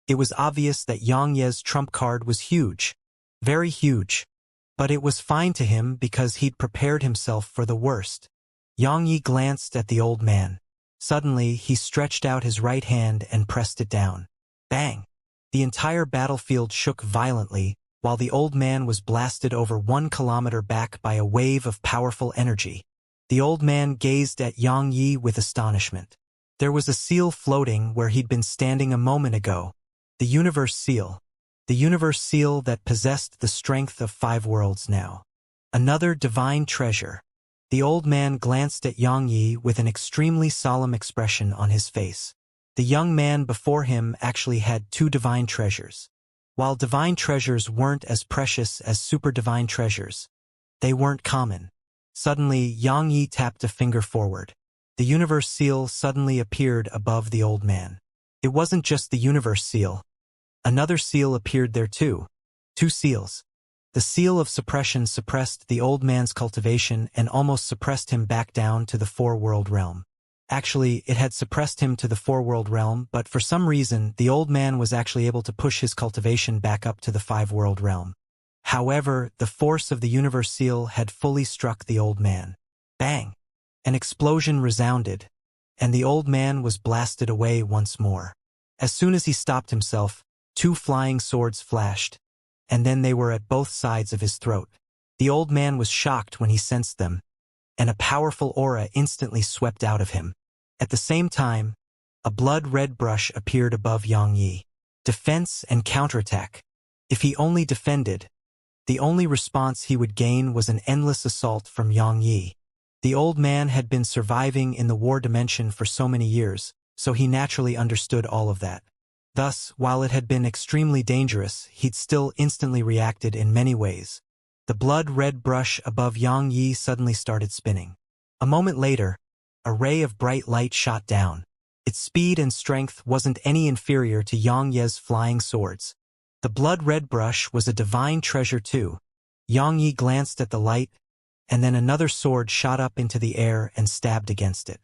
it was obvious that Xianxia's trump card was huge. Very huge. But it was fine to him because he'd prepared himself for the worst. Xianxia glanced at the old man. Suddenly, he stretched out his right hand and pressed it down. Bang! The entire battlefield shook violently, while the old man was blasted over 1 kilometer back by a wave of powerful energy. The old man gazed at Xianxia with astonishment. There was a seal floating where he'd been standing a moment ago. The universe seal. The universe seal that possessed the strength of 5 worlds now. Another divine treasure. The old man glanced at Xianxia with an extremely solemn expression on his face. The young man before him actually had 2 divine treasures. While divine treasures weren't as precious as super divine treasures, they weren't common. Suddenly, Xianxia tapped a finger forward. The universe seal suddenly appeared above the old man. It wasn't just the universe seal. Another seal appeared there too. 2 seals. The seal of suppression suppressed the old man's cultivation and almost suppressed him back down to the 4-world realm. Actually, it had suppressed him to the 4-world realm, but for some reason, the old man was actually able to push his cultivation back up to the 5-world realm. However, the force of the universe seal had fully struck the old man. Bang! An explosion resounded, and the old man was blasted away once more. As soon as he stopped himself, 2 flying swords flashed, and then they were at both sides of his throat. The old man was shocked when he sensed them, and a powerful aura instantly swept out of him. At the same time, a blood-red brush appeared above Xianxia. Defense and counterattack. If he only defended, the only response he would gain was an endless assault from Xianxia. The old man had been surviving in the war dimension for so many years, so he naturally understood all of that. Thus, while it had been extremely dangerous, he'd still instantly reacted in many ways. The blood-red brush above Xianxia suddenly started spinning. A moment later, a ray of bright light shot down. Its speed and strength wasn't any inferior to Xianxia's flying swords. The blood-red brush was a divine treasure too. Xianxia glanced at the light, and then another sword shot up into the air and stabbed against it.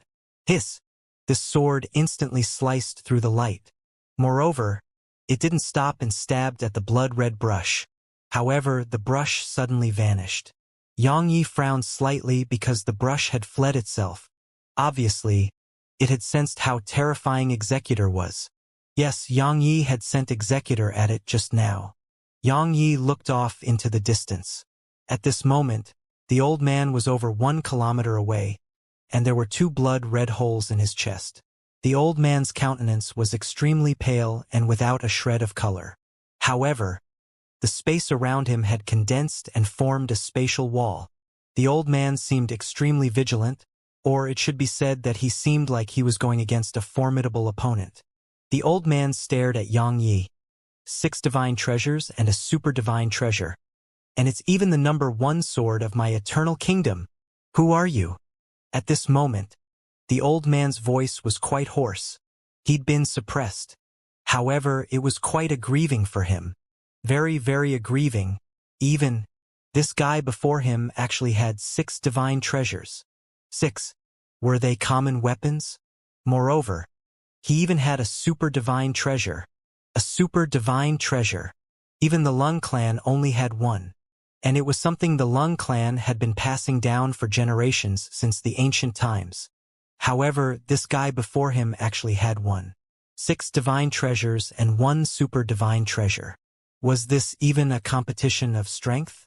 Hiss! This sword instantly sliced through the light. Moreover, it didn't stop and stabbed at the blood-red brush. However, the brush suddenly vanished. Xianxia frowned slightly because the brush had fled itself. Obviously, it had sensed how terrifying Executor was. Yes, Xianxia had sent Executor at it just now. Xianxia looked off into the distance. At this moment, the old man was over 1 kilometer away, and there were 2 blood-red holes in his chest. The old man's countenance was extremely pale and without a shred of color. However, the space around him had condensed and formed a spatial wall. The old man seemed extremely vigilant, or it should be said that he seemed like he was going against a formidable opponent. The old man stared at Xianxia. 6 divine treasures and a super divine treasure. And it's even the number 1 sword of my eternal kingdom. Who are you? At this moment, the old man's voice was quite hoarse. He'd been suppressed. However, it was quite aggrieving for him. Very, very aggrieving. Even, this guy before him actually had 6 divine treasures. 6. Were they common weapons? Moreover, he even had a super divine treasure. A super divine treasure. Even the Lung clan only had 1. And it was something the Lung clan had been passing down for generations since the ancient times. However, this guy before him actually had 1. 6 divine treasures and 1 super divine treasure. Was this even a competition of strength?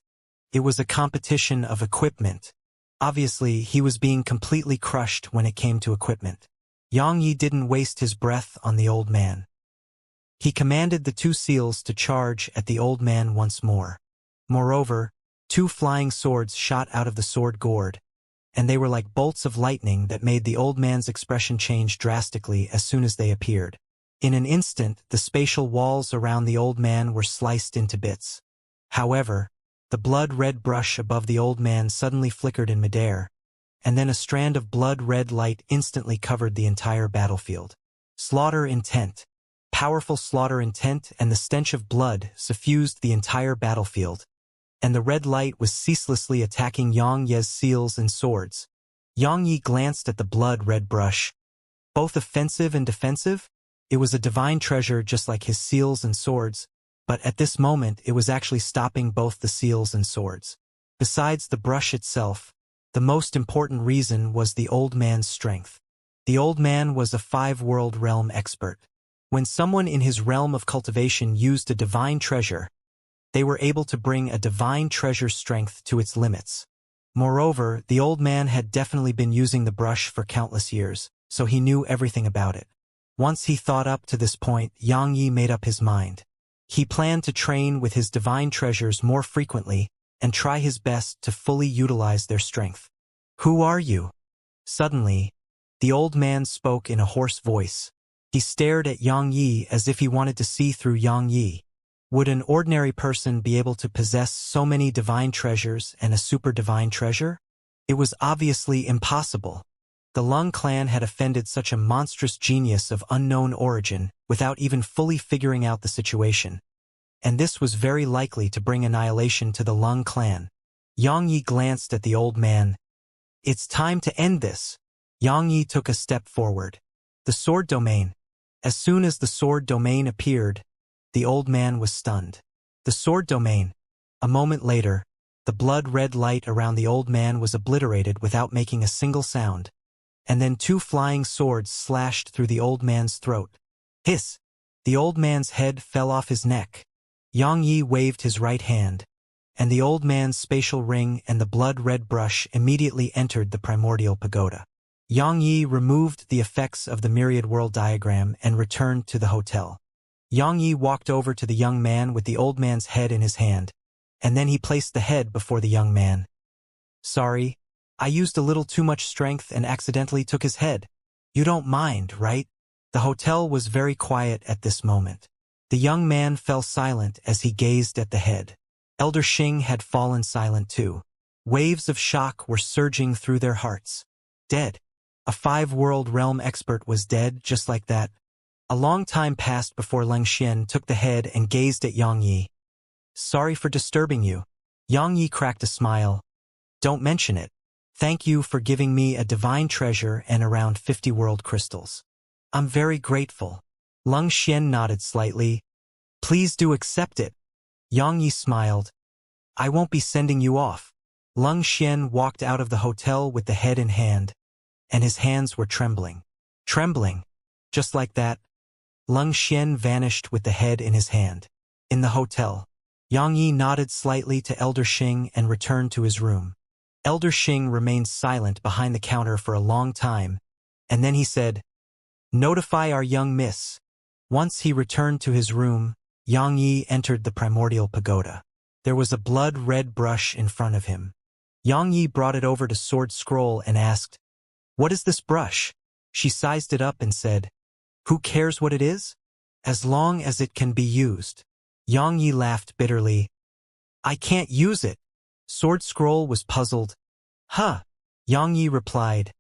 It was a competition of equipment. Obviously, he was being completely crushed when it came to equipment. Xianxia didn't waste his breath on the old man. He commanded the 2 seals to charge at the old man once more. Moreover, 2 flying swords shot out of the sword gourd, and they were like bolts of lightning that made the old man's expression change drastically as soon as they appeared. In an instant, the spatial walls around the old man were sliced into bits. However, the blood-red brush above the old man suddenly flickered in midair, and then a strand of blood-red light instantly covered the entire battlefield. Slaughter intent. Powerful slaughter intent and the stench of blood suffused the entire battlefield, and the red light was ceaselessly attacking Xianxia's seals and swords. Xianxia glanced at the blood-red brush. Both offensive and defensive? It was a divine treasure just like his seals and swords, but at this moment it was actually stopping both the seals and swords. Besides the brush itself, the most important reason was the old man's strength. The old man was a 5-world realm expert. When someone in his realm of cultivation used a divine treasure, they were able to bring a divine treasure's strength to its limits. Moreover, the old man had definitely been using the brush for countless years, so he knew everything about it. Once he thought up to this point, Xianxia made up his mind. He planned to train with his divine treasures more frequently and try his best to fully utilize their strength. Who are you? Suddenly, the old man spoke in a hoarse voice. He stared at Xianxia as if he wanted to see through Xianxia. Would an ordinary person be able to possess so many divine treasures and a super divine treasure? It was obviously impossible. The Lung clan had offended such a monstrous genius of unknown origin without even fully figuring out the situation. And this was very likely to bring annihilation to the Lung clan. Xianxia glanced at the old man. It's time to end this. Xianxia took a step forward. The sword domain. As soon as the sword domain appeared, the old man was stunned. The sword domain. A moment later, the blood-red light around the old man was obliterated without making a single sound. and then 2 flying swords slashed through the old man's throat. Hiss! The old man's head fell off his neck. Yang Yi waved his right hand, and the old man's spatial ring and the blood-red brush immediately entered the primordial pagoda. Yang Yi removed the effects of the myriad world diagram and returned to the hotel. Yang Yi walked over to the young man with the old man's head in his hand, and then he placed the head before the young man. Sorry, I used a little too much strength and accidentally took his head. You don't mind, right? The hotel was very quiet at this moment. The young man fell silent as he gazed at the head. Elder Xing had fallen silent too. Waves of shock were surging through their hearts. Dead. A 5-world realm expert was dead just like that. A long time passed before Leng Xian took the head and gazed at Yang Yi. Sorry for disturbing you. Yang Yi cracked a smile. Don't mention it. Thank you for giving me a divine treasure and around 50 world crystals. I'm very grateful. Leng Xian nodded slightly. Please do accept it. Yang Yi smiled. I won't be sending you off. Leng Xian walked out of the hotel with the head in hand, and his hands were trembling. Trembling. Just like that. Leng Xian vanished with the head in his hand. In the hotel, Yang Yi nodded slightly to Elder Xing and returned to his room. Elder Xing remained silent behind the counter for a long time, and then he said, Notify our young miss. Once he returned to his room, Yang Yi entered the primordial pagoda. There was a blood-red brush in front of him. Yang Yi brought it over to Sword Scroll and asked, What is this brush? She sized it up and said, Who cares what it is? As long as it can be used. Yang Yi laughed bitterly. I can't use it. Sword Scroll was puzzled. Huh. Yang Yi replied,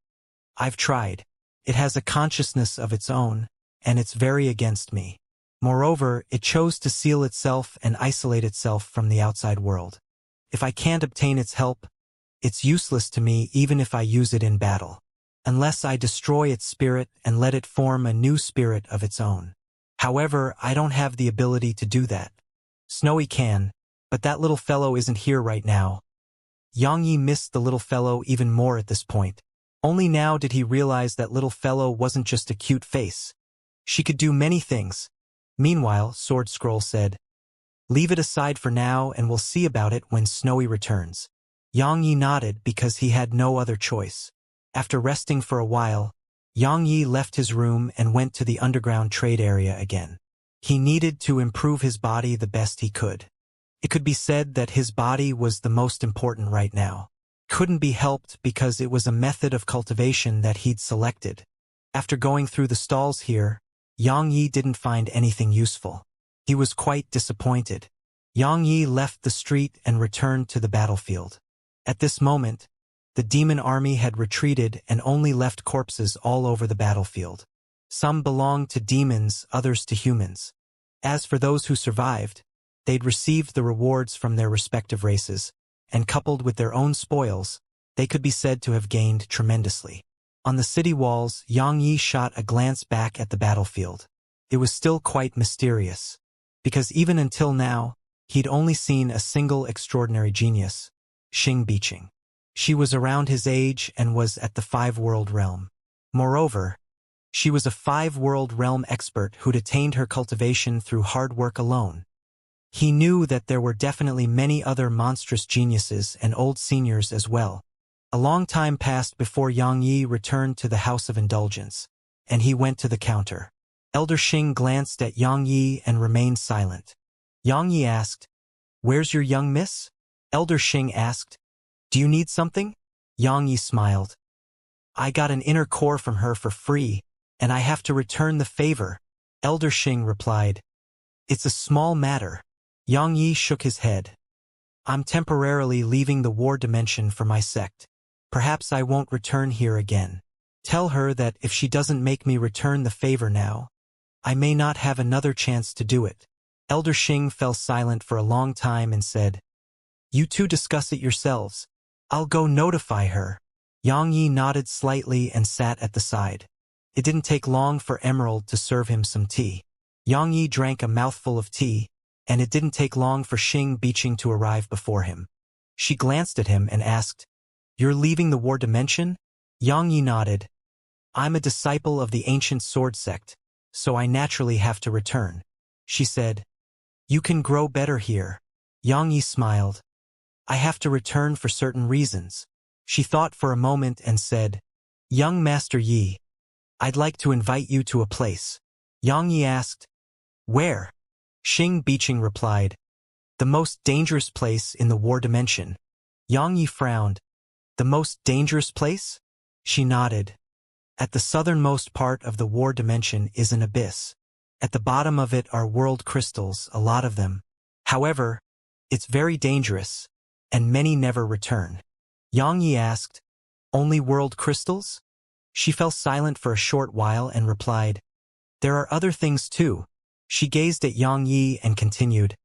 I've tried. It has a consciousness of its own, and it's very against me. Moreover, it chose to seal itself and isolate itself from the outside world. If I can't obtain its help, it's useless to me even if I use it in battle, unless I destroy its spirit and let it form a new spirit of its own. However, I don't have the ability to do that. Snowy can, but that little fellow isn't here right now. Yang Yi missed the little fellow even more at this point. Only now did he realize that little fellow wasn't just a cute face. She could do many things. Meanwhile, Sword Scroll said, Leave it aside for now and we'll see about it when Snowy returns. Yang Yi nodded because he had no other choice. After resting for a while, Yang Yi left his room and went to the underground trade area again. He needed to improve his body the best he could. It could be said that his body was the most important right now. Couldn't be helped because it was a method of cultivation that he'd selected. After going through the stalls here, Yang Yi didn't find anything useful. He was quite disappointed. Yang Yi left the street and returned to the battlefield. At this moment, the demon army had retreated and only left corpses all over the battlefield. Some belonged to demons, others to humans. As for those who survived, they'd received the rewards from their respective races, and coupled with their own spoils, they could be said to have gained tremendously. On the city walls, Yang Yi shot a glance back at the battlefield. It was still quite mysterious, because even until now, he'd only seen a single extraordinary genius, Xing Biqing. She was around his age and was at the 5-world realm. Moreover, she was a 5-world realm expert who'd attained her cultivation through hard work alone. He knew that there were definitely many other monstrous geniuses and old seniors as well. A long time passed before Yang Yi returned to the House of Indulgence, and he went to the counter. Elder Xing glanced at Yang Yi and remained silent. Yang Yi asked, Where's your young miss? Elder Xing asked, Do you need something? Yang Yi smiled. I got an inner core from her for free, and I have to return the favor. Elder Xing replied, It's a small matter. Yang Yi shook his head. I'm temporarily leaving the war dimension for my sect. Perhaps I won't return here again. Tell her that if she doesn't make me return the favor now, I may not have another chance to do it. Elder Xing fell silent for a long time and said, You two discuss it yourselves. I'll go notify her. Yang Yi nodded slightly and sat at the side. It didn't take long for Emerald to serve him some tea. Yang Yi drank a mouthful of tea, and it didn't take long for Xing Biqing to arrive before him. She glanced at him and asked, You're leaving the war dimension? Yang Yi nodded. I'm a disciple of the ancient sword sect, so I naturally have to return. She said, You can grow better here. Xianxia smiled. I have to return for certain reasons. She thought for a moment and said, Young Master Yi, I'd like to invite you to a place. Xianxia asked, Where? Xing Biqing replied, The most dangerous place in the war dimension. Xianxia frowned. The most dangerous place? She nodded. At the southernmost part of the war dimension is an abyss. At the bottom of it are world crystals, a lot of them. However, it's very dangerous, and many never return. Xianxia asked, Only world crystals? She fell silent for a short while and replied, There are other things too. She gazed at Xianxia and continued,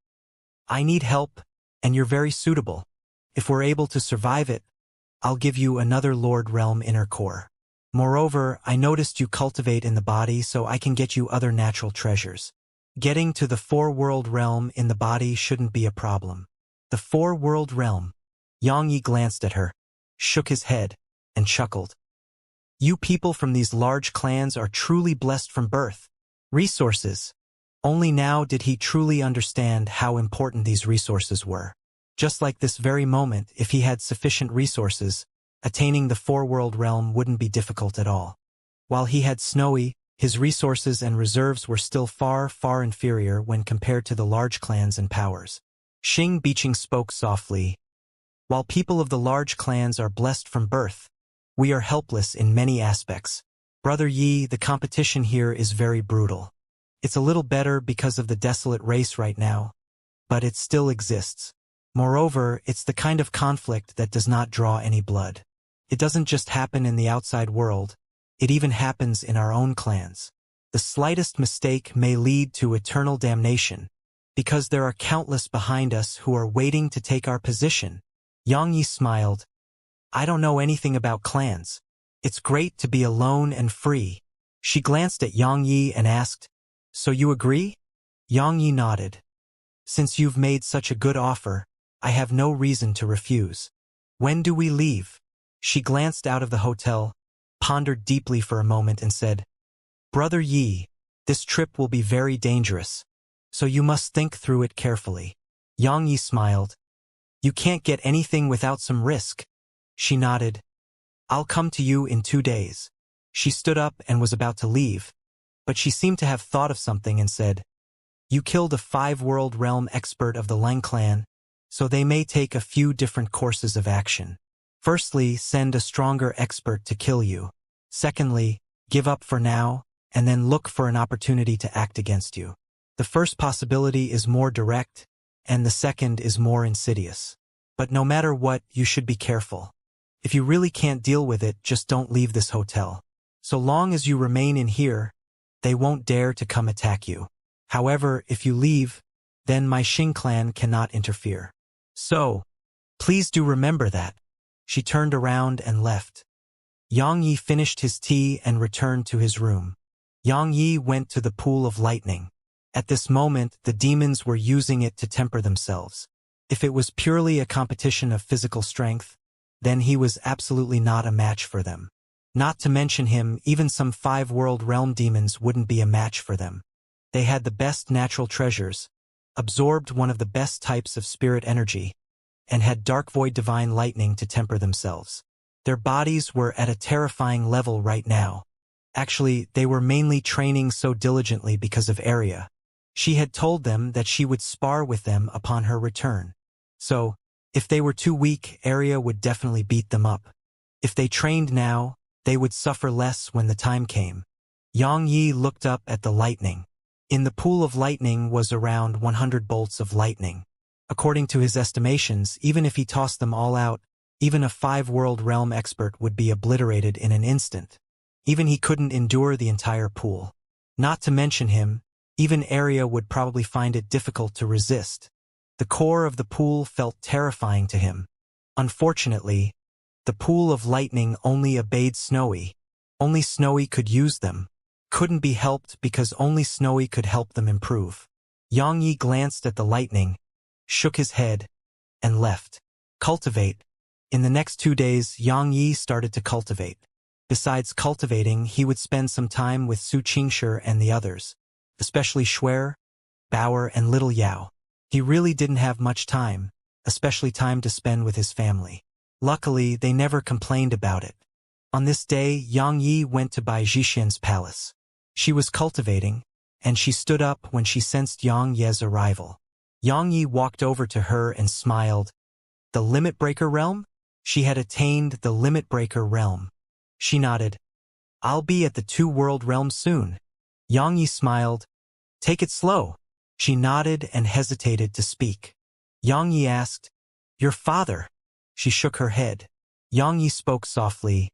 I need help, and you're very suitable. If we're able to survive it, I'll give you another Lord Realm inner core. Moreover, I noticed you cultivate in the body, so I can get you other natural treasures. Getting to the four-world realm in the body shouldn't be a problem. The four-world realm. Xianxia glanced at her, shook his head, and chuckled. You people from these large clans are truly blessed from birth. Resources. Only now did he truly understand how important these resources were. Just like this very moment, if he had sufficient resources, attaining the four-world realm wouldn't be difficult at all. While he had Snowy, his resources and reserves were still far, far inferior when compared to the large clans and powers. Xing Biqing spoke softly. While people of the large clans are blessed from birth, we are helpless in many aspects. Brother Yi, the competition here is very brutal. It's a little better because of the desolate race right now, but it still exists. Moreover, it's the kind of conflict that does not draw any blood. It doesn't just happen in the outside world, it even happens in our own clans. The slightest mistake may lead to eternal damnation, because there are countless behind us who are waiting to take our position. Xianxia smiled. I don't know anything about clans. It's great to be alone and free. She glanced at Xianxia and asked, So you agree? Xianxia nodded. Since you've made such a good offer, I have no reason to refuse. When do we leave? She glanced out of the hotel, pondered deeply for a moment and said, Brother Yi, this trip will be very dangerous, so you must think through it carefully. Xianxia smiled. You can't get anything without some risk. She nodded. I'll come to you in 2 days. She stood up and was about to leave, but she seemed to have thought of something and said, You killed a 5-world realm expert of the Leng clan, so they may take a few different courses of action. Firstly, send a stronger expert to kill you. Secondly, give up for now, and then look for an opportunity to act against you. The first possibility is more direct, and the second is more insidious. But no matter what, you should be careful. If you really can't deal with it, just don't leave this hotel. So long as you remain in here, they won't dare to come attack you. However, if you leave, then my Xing clan cannot interfere. So, please do remember that. She turned around and left. Xianxia finished his tea and returned to his room. Xianxia went to the pool of lightning. At this moment, the demons were using it to temper themselves. If it was purely a competition of physical strength, then he was absolutely not a match for them. Not to mention him, even some 5-world realm demons wouldn't be a match for them. They had the best natural treasures, absorbed one of the best types of spirit energy, and had dark void divine lightning to temper themselves. Their bodies were at a terrifying level right now. Actually, they were mainly training so diligently because of Arya. She had told them that she would spar with them upon her return. So, if they were too weak, Arya would definitely beat them up. If they trained now, they would suffer less when the time came. Xianxia looked up at the lightning. In the pool of lightning was around 100 bolts of lightning. According to his estimations, even if he tossed them all out, even a 5-world realm expert would be obliterated in an instant. Even he couldn't endure the entire pool. Not to mention him, even Arya would probably find it difficult to resist. The core of the pool felt terrifying to him. Unfortunately, the pool of lightning only obeyed Snowy. Only Snowy could use them. Couldn't be helped because only Snowy could help them improve. Xianxia glanced at the lightning, shook his head, and left. Cultivate. In the next 2 days, Xianxia started to cultivate. Besides cultivating, he would spend some time with Su Qingshi and the others, especially Shuer, Bauer, and little Yao. He really didn't have much time, especially time to spend with his family. Luckily, they never complained about it. On this day, Yang Yi went to Bai Zhixian's palace. She was cultivating, and she stood up when she sensed Yang Ye's arrival. Yang Yi walked over to her and smiled. The Limit Breaker Realm? She had attained the Limit Breaker Realm. She nodded. I'll be at the Two-World Realm soon. Yang Yi smiled. Take it slow. She nodded and hesitated to speak. Yang Yi asked, Your father? She shook her head. Yang Yi spoke softly.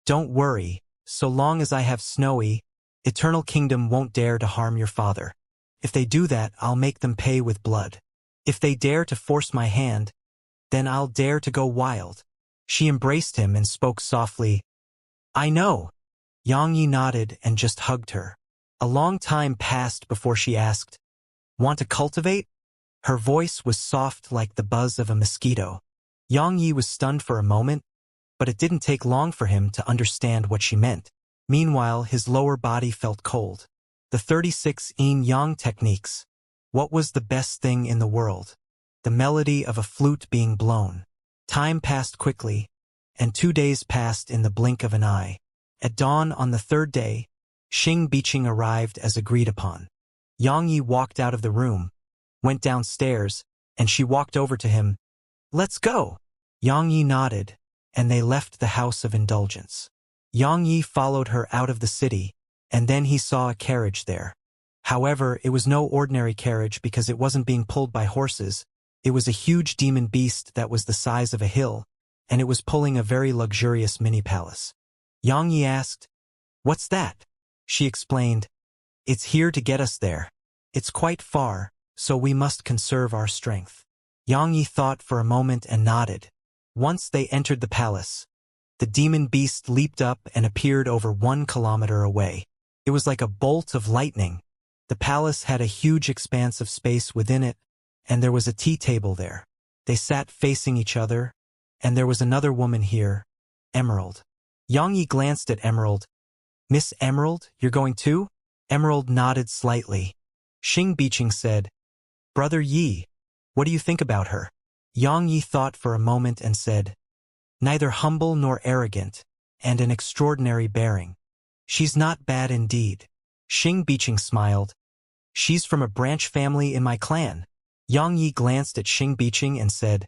Don't worry, so long as I have Snowy, Eternal Kingdom won't dare to harm your father. If they do that, I'll make them pay with blood. If they dare to force my hand, then I'll dare to go wild. She embraced him and spoke softly. I know. Yang Yi nodded and just hugged her. A long time passed before she asked, Want to cultivate? Her voice was soft like the buzz of a mosquito. Yang Yi was stunned for a moment, but it didn't take long for him to understand what she meant. Meanwhile, his lower body felt cold. The 36 yin-yang techniques. What was the best thing in the world? The melody of a flute being blown. Time passed quickly, and 2 days passed in the blink of an eye. At dawn on the third day, Xing Biqing arrived as agreed upon. Yang Yi walked out of the room, went downstairs, and she walked over to him. Let's go. Yang Yi nodded, and they left the house of indulgence. Yang Yi followed her out of the city, and then he saw a carriage there. However, it was no ordinary carriage because it wasn't being pulled by horses. It was a huge demon beast that was the size of a hill, and it was pulling a very luxurious mini-palace. Yang Yi asked, What's that? She explained, It's here to get us there. It's quite far, so we must conserve our strength. Yang Yi thought for a moment and nodded. Once they entered the palace, the demon beast leaped up and appeared over 1 kilometer away. It was like a bolt of lightning. The palace had a huge expanse of space within it, and there was a tea table there. They sat facing each other, and there was another woman here, Emerald. Yang Yi glanced at Emerald. Miss Emerald, you're going too? Emerald nodded slightly. Xing Biqing said, Brother Yi, what do you think about her? Yang Yi thought for a moment and said, Neither humble nor arrogant, and an extraordinary bearing. She's not bad indeed. Xing Biqing smiled. She's from a branch family in my clan. Yang Yi glanced at Xing Biqing and said,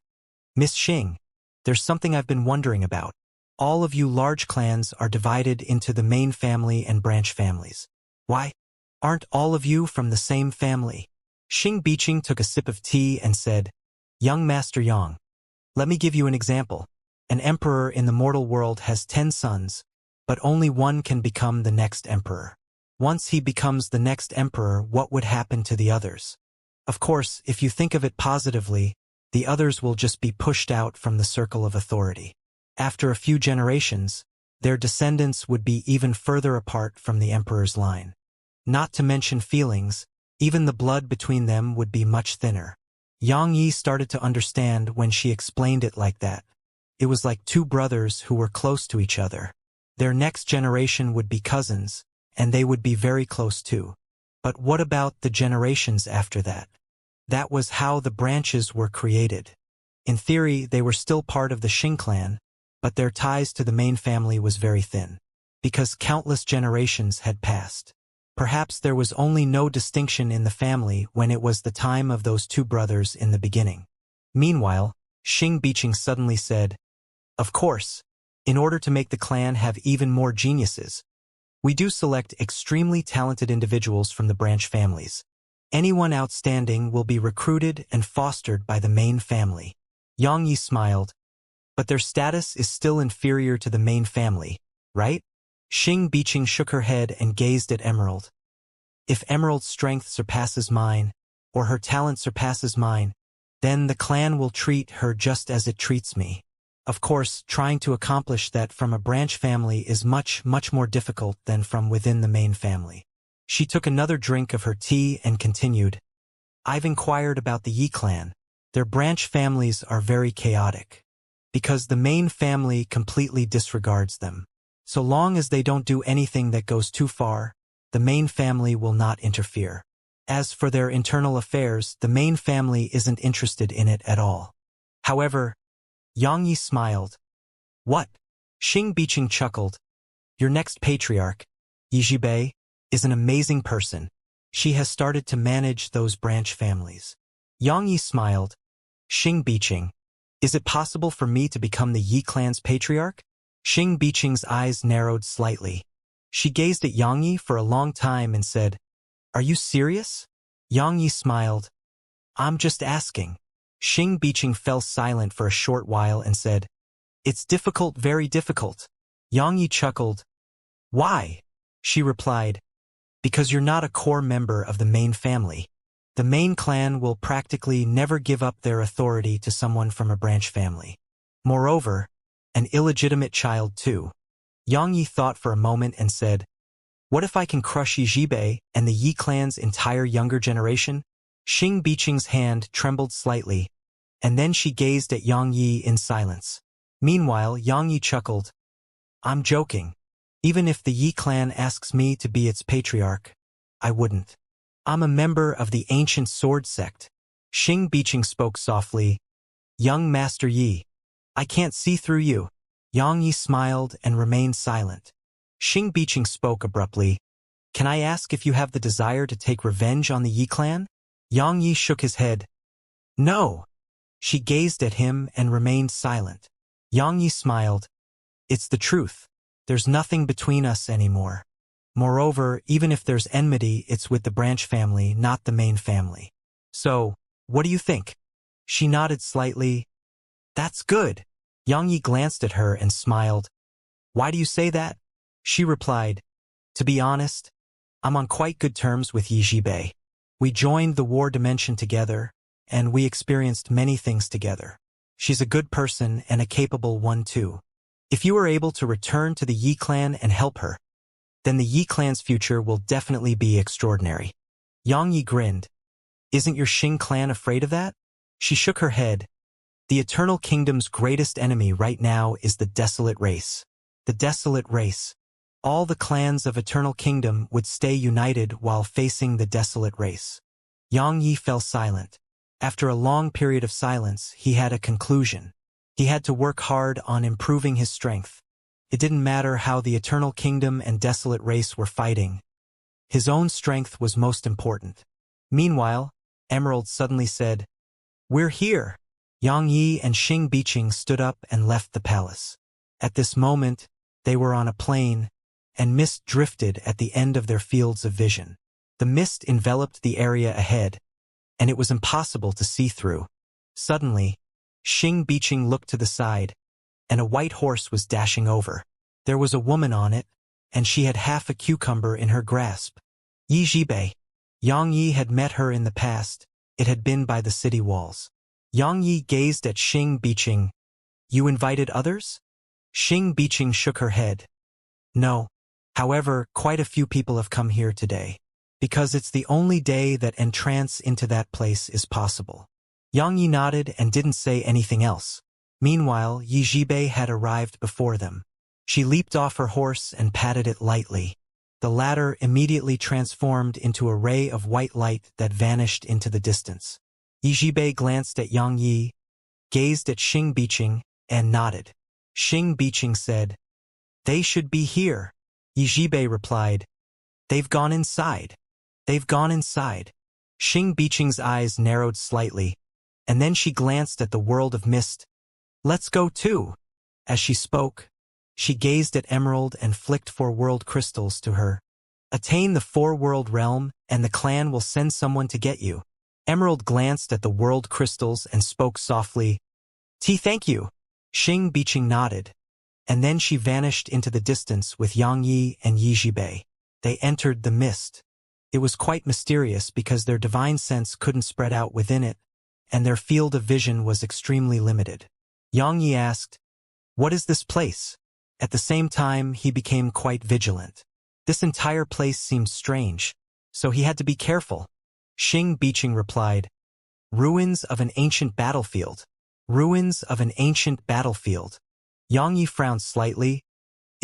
Miss Xing, there's something I've been wondering about. All of you large clans are divided into the main family and branch families. Why? Aren't all of you from the same family? Xing Biqing took a sip of tea and said, Young Master Yang, let me give you an example. An emperor in the mortal world has 10 sons, but only one can become the next emperor. Once he becomes the next emperor, what would happen to the others? Of course, if you think of it positively, the others will just be pushed out from the circle of authority. After a few generations, their descendants would be even further apart from the emperor's line. Not to mention feelings, even the blood between them would be much thinner. Yang Yi started to understand when she explained it like that. It was like 2 brothers who were close to each other. Their next generation would be cousins, and they would be very close too. But what about the generations after that? That was how the branches were created. In theory, they were still part of the Xing clan, but their ties to the main family was very thin, because countless generations had passed. Perhaps there was only no distinction in the family when it was the time of those 2 brothers in the beginning. Meanwhile, Xing Biqing suddenly said, Of course, in order to make the clan have even more geniuses, we do select extremely talented individuals from the branch families. Anyone outstanding will be recruited and fostered by the main family. Yang Yi smiled. But their status is still inferior to the main family, right? Xing Biqing shook her head and gazed at Emerald. If Emerald's strength surpasses mine, or her talent surpasses mine, then the clan will treat her just as it treats me. Of course, trying to accomplish that from a branch family is much more difficult than from within the main family. She took another drink of her tea and continued, I've inquired about the Yi clan. Their branch families are very chaotic, because the main family completely disregards them. So long as they don't do anything that goes too far, the main family will not interfere. As for their internal affairs, the main family isn't interested in it at all. However, Xianxia smiled. What? Xing Biqing chuckled. Your next patriarch, Yizhibei, is an amazing person. She has started to manage those branch families. Xianxia smiled. Xing Biqing, is it possible for me to become the Yi clan's patriarch? Xing Biqing's eyes narrowed slightly. She gazed at Xianxia for a long time and said, Are you serious? Xianxia smiled. I'm just asking. Xing Biqing fell silent for a short while and said, It's difficult, very difficult. Xianxia chuckled. Why? She replied, Because you're not a core member of the main family. The main clan will practically never give up their authority to someone from a branch family. Moreover, an illegitimate child too. Xianxia thought for a moment and said, What if I can crush Yizhibei and the Yi clan's entire younger generation? Xing Biqing's hand trembled slightly, and then she gazed at Xianxia in silence. Meanwhile, Xianxia chuckled. I'm joking. Even if the Yi clan asks me to be its patriarch, I wouldn't. I'm a member of the ancient sword sect. Xing Biqing spoke softly. Young Master Yi, I can't see through you. Xianxia smiled and remained silent. Xing Biqing spoke abruptly. Can I ask if you have the desire to take revenge on the Yi clan? Xianxia shook his head. No. She gazed at him and remained silent. Xianxia smiled. It's the truth. There's nothing between us anymore. Moreover, even if there's enmity, it's with the branch family, not the main family. So, what do you think? She nodded slightly. That's good. Xianxia glanced at her and smiled. Why do you say that? She replied, To be honest, I'm on quite good terms with Yizhibei. We joined the war dimension together, and we experienced many things together. She's a good person and a capable one too. If you are able to return to the Yi clan and help her, then the Yi clan's future will definitely be extraordinary. Xianxia grinned. Isn't your Xing clan afraid of that? She shook her head. The Eternal Kingdom's greatest enemy right now is the Desolate Race. The Desolate Race. All the clans of Eternal Kingdom would stay united while facing the Desolate Race. Xianxia fell silent. After a long period of silence, he had a conclusion. He had to work hard on improving his strength. It didn't matter how the Eternal Kingdom and Desolate Race were fighting. His own strength was most important. Meanwhile, Emerald suddenly said, We're here. Xianxia and Xing Biqing stood up and left the palace. At this moment, they were on a plain, and mist drifted at the end of their fields of vision. The mist enveloped the area ahead, and it was impossible to see through. Suddenly, Xing Biqing looked to the side, and a white horse was dashing over. There was a woman on it, and she had half a cucumber in her grasp. Yizhibei. Xianxia had met her in the past. It had been by the city walls. Xianxia gazed at Xing Biqing. You invited others? Xing Biqing shook her head. No. However, quite a few people have come here today. Because it's the only day that entrance into that place is possible. Xianxia nodded and didn't say anything else. Meanwhile, Yizhibei had arrived before them. She leaped off her horse and patted it lightly. The latter immediately transformed into a ray of white light that vanished into the distance. Yizhibei glanced at Xianxia, gazed at Xing Biqing, and nodded. Xing Biqing said, They should be here. Yizhibei replied, They've gone inside. They've gone inside. Xing Biqing's eyes narrowed slightly, and then she glanced at the world of mist. Let's go too. As she spoke, she gazed at Emerald and flicked 4 world crystals to her. Attain the 4-world realm, and the clan will send someone to get you. Emerald glanced at the world crystals and spoke softly. Thank you. Xing Biqing nodded, and then she vanished into the distance with Xianxia and Yizhibei. They entered the mist. It was quite mysterious because their divine sense couldn't spread out within it, and their field of vision was extremely limited. Xianxia asked, What is this place? At the same time, he became quite vigilant. This entire place seemed strange, so he had to be careful. Xing Biqing replied, Ruins of an ancient battlefield. Ruins of an ancient battlefield. Xianxia frowned slightly.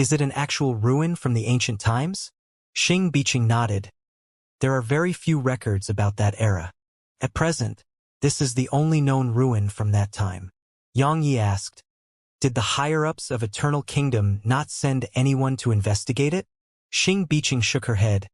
Is it an actual ruin from the ancient times? Xianxia nodded. There are very few records about that era. At present, this is the only known ruin from that time. Xianxia asked, did the higher-ups of Eternal Kingdom not send anyone to investigate it? Xianxia shook her head.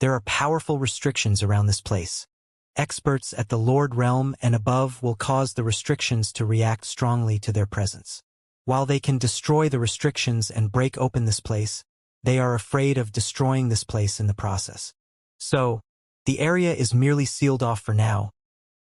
There are powerful restrictions around this place. Experts at the Lord Realm and above will cause the restrictions to react strongly to their presence. While they can destroy the restrictions and break open this place, they are afraid of destroying this place in the process. So, the area is merely sealed off for now,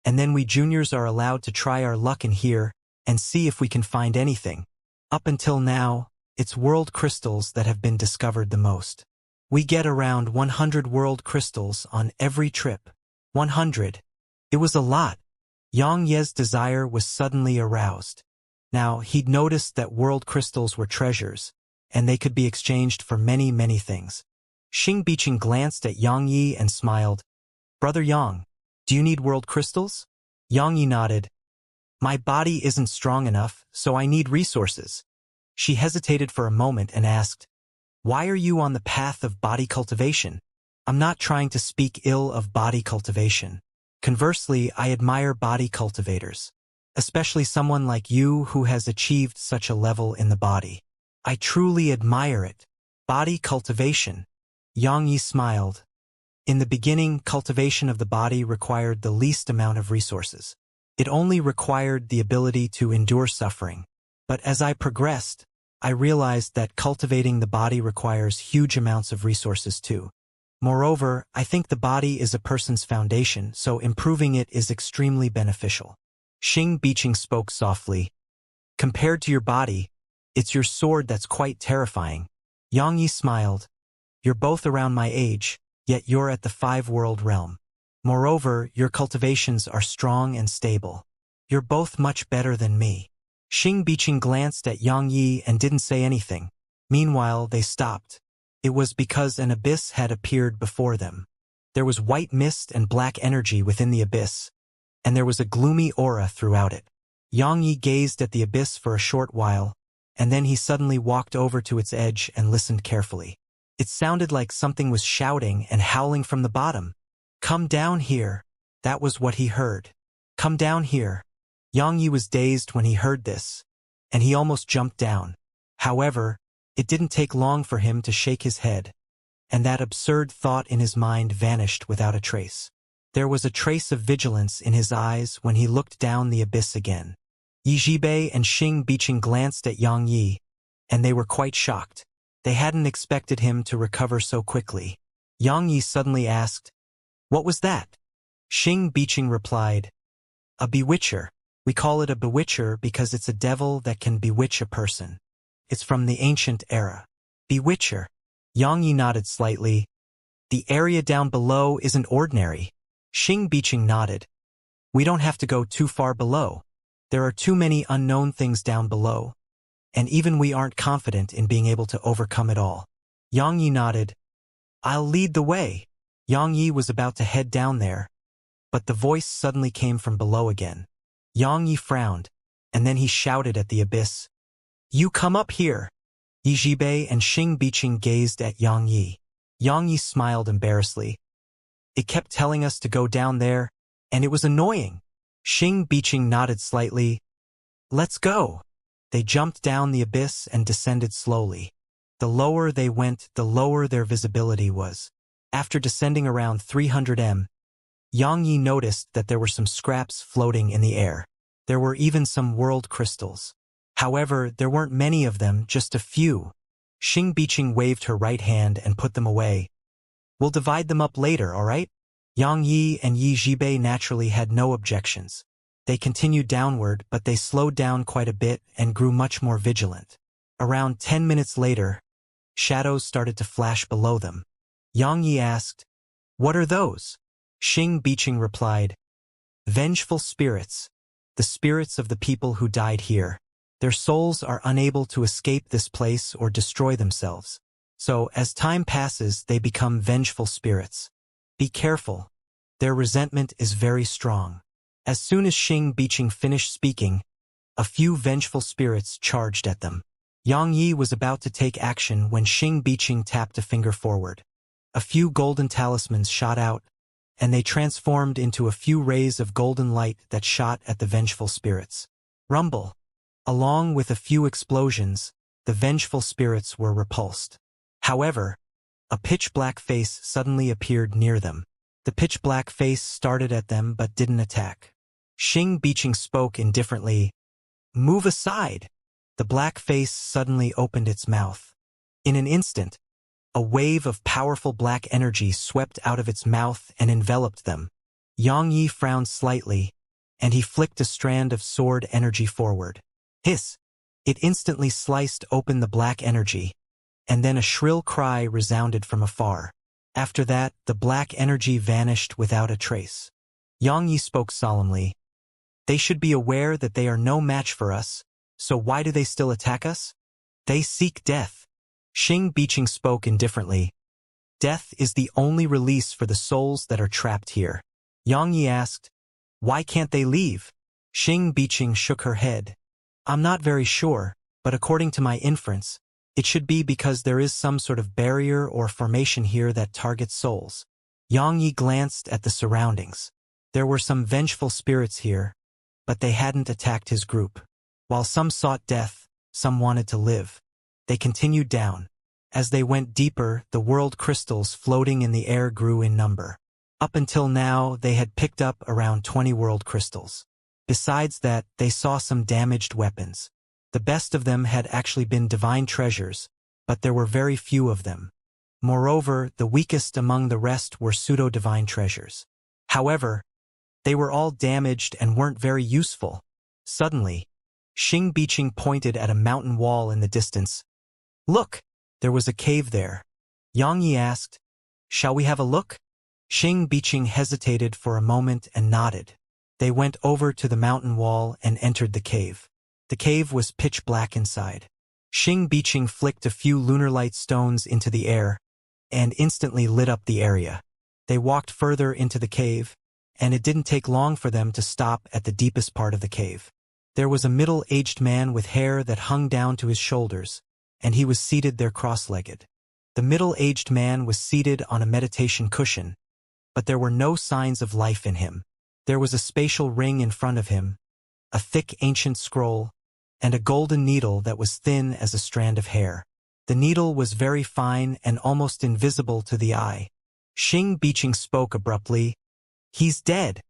and then we juniors are allowed to try our luck in here and see if we can find anything. Up until now, it's world crystals that have been discovered the most. We get around 100 world crystals on every trip. 100. It was a lot. Xianxia's desire was suddenly aroused. Now, he'd noticed that world crystals were treasures, and they could be exchanged for many, many things. Xianxia glanced at Xianxia and smiled. Brother Yang, do you need world crystals? Xianxia nodded. My body isn't strong enough, so I need resources. She hesitated for a moment and asked, why are you on the path of body cultivation? I'm not trying to speak ill of body cultivation. Conversely, I admire body cultivators, especially someone like you who has achieved such a level in the body. I truly admire it. Body cultivation. Xianxia smiled. In the beginning, cultivation of the body required the least amount of resources. It only required the ability to endure suffering. But as I progressed, I realized that cultivating the body requires huge amounts of resources too. Moreover, I think the body is a person's foundation, so improving it is extremely beneficial. Xianxia spoke softly. Compared to your body, it's your sword that's quite terrifying. Xianxia smiled. You're both around my age, yet you're at the 5-world realm. Moreover, your cultivations are strong and stable. You're both much better than me. Xianxia glanced at Xianxia and didn't say anything. Meanwhile, they stopped. It was because an abyss had appeared before them. There was white mist and black energy within the abyss, and there was a gloomy aura throughout it. Xianxia gazed at the abyss for a short while, and then he suddenly walked over to its edge and listened carefully. It sounded like something was shouting and howling from the bottom. Come down here. That was what he heard. Come down here. Xianxia was dazed when he heard this, and he almost jumped down. However, it didn't take long for him to shake his head, and that absurd thought in his mind vanished without a trace. There was a trace of vigilance in his eyes when he looked down the abyss again. Yizhibe and Xianxia glanced at Xianxia, and they were quite shocked. They hadn't expected him to recover so quickly. Xianxia suddenly asked, what was that? Xianxia replied, a bewitcher. We call it a bewitcher because it's a devil that can bewitch a person. It's from the ancient era. Bewitcher. Xianxia nodded slightly. The area down below isn't ordinary. Xianxia nodded. We don't have to go too far below. There are too many unknown things down below, and even we aren't confident in being able to overcome it all. Xianxia nodded. I'll lead the way. Xianxia was about to head down there, but the voice suddenly came from below again. Xianxia frowned, and then he shouted at the abyss. You come up here. Yizhibe and Xianxia gazed at Xianxia. Xianxia smiled embarrassedly. It kept telling us to go down there, and it was annoying. Xianxia nodded slightly. Let's go. They jumped down the abyss and descended slowly. The lower they went, the lower their visibility was. After descending around 300 m, Xianxia noticed that there were some scraps floating in the air. There were even some world crystals. However, there weren't many of them, just a few. Xianxia waved her right hand and put them away. We'll divide them up later, all right? Xianxia and Yizhibe naturally had no objections. They continued downward, but they slowed down quite a bit and grew much more vigilant. Around 10 minutes later, shadows started to flash below them. Xianxia asked, what are those? Xianxia replied, vengeful spirits, the spirits of the people who died here. Their souls are unable to escape this place or destroy themselves. So, as time passes, they become vengeful spirits. Be careful. Their resentment is very strong. As soon as Xianxia finished speaking, a few vengeful spirits charged at them. Yang Yi was about to take action when Xing Biqing tapped a finger forward. A few golden talismans shot out, and they transformed into a few rays of golden light that shot at the vengeful spirits. Rumble. Along with a few explosions, the vengeful spirits were repulsed. However, a pitch-black face suddenly appeared near them. The pitch-black face started at them but didn't attack. Xing Biqing spoke indifferently, "Move aside!" The black face suddenly opened its mouth. In an instant, a wave of powerful black energy swept out of its mouth and enveloped them. Yang Yi frowned slightly, and he flicked a strand of sword energy forward. Hiss! It instantly sliced open the black energy, and then a shrill cry resounded from afar. After that, the black energy vanished without a trace. Yang Yi spoke solemnly. "They should be aware that they are no match for us, so why do they still attack us? They seek death." Xing Biqing spoke indifferently. "Death is the only release for the souls that are trapped here." Yang Yi asked, "Why can't they leave?" Xing Biqing shook her head. "I'm not very sure, but according to my inference, it should be because there is some sort of barrier or formation here that targets souls." Yang Yi glanced at the surroundings. There were some vengeful spirits here, but they hadn't attacked his group. While some sought death, some wanted to live. They continued down. As they went deeper, the world crystals floating in the air grew in number. Up until now, they had picked up around 20 world crystals. Besides that, they saw some damaged weapons. The best of them had actually been divine treasures, but there were very few of them. Moreover, the weakest among the rest were pseudo-divine treasures. However, they were all damaged and weren't very useful. Suddenly, Xing Biqing pointed at a mountain wall in the distance. "Look! There was a cave there." Yang Yi asked, "Shall we have a look?" Xing Biqing hesitated for a moment and nodded. They went over to the mountain wall and entered the cave. The cave was pitch black inside. Xing Biqing flicked a few lunar light stones into the air and instantly lit up the area. They walked further into the cave, and it didn't take long for them to stop at the deepest part of the cave. There was a middle-aged man with hair that hung down to his shoulders, and he was seated there cross-legged. The middle-aged man was seated on a meditation cushion, but there were no signs of life in him. There was a spatial ring in front of him, a thick ancient scroll, and a golden needle that was thin as a strand of hair. The needle was very fine and almost invisible to the eye. Xing Biqing spoke abruptly, "He's dead."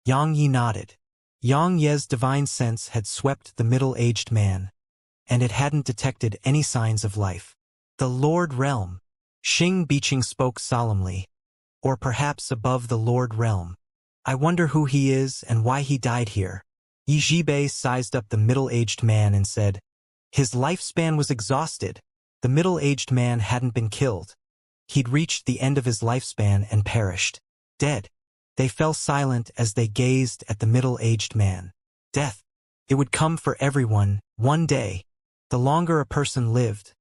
Yang Yi nodded. Yang Ye's divine sense had swept the middle-aged man, and it hadn't detected any signs of life. "The Lord Realm." Xing Biqing spoke solemnly. "Or perhaps above the Lord Realm. I wonder who he is and why he died here." Yi Zhibei sized up the middle-aged man and said, "His lifespan was exhausted." The middle-aged man hadn't been killed. He'd reached the end of his lifespan and perished. Dead. They fell silent as they gazed at the middle-aged man. Death. It would come for everyone, one day. The longer a person lived,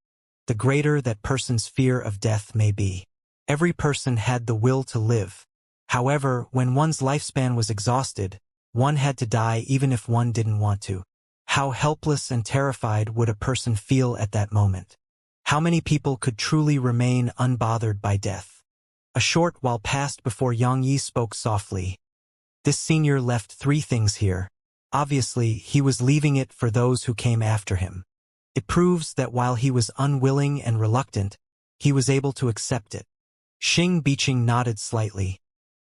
the greater that person's fear of death may be. Every person had the will to live. However, when one's lifespan was exhausted, one had to die even if one didn't want to. How helpless and terrified would a person feel at that moment? How many people could truly remain unbothered by death? A short while passed before Yang Yi spoke softly. This senior left 3 things here. Obviously, he was leaving it for those who came after him. It proves that while he was unwilling and reluctant, he was able to accept it. Xing Biqing nodded slightly.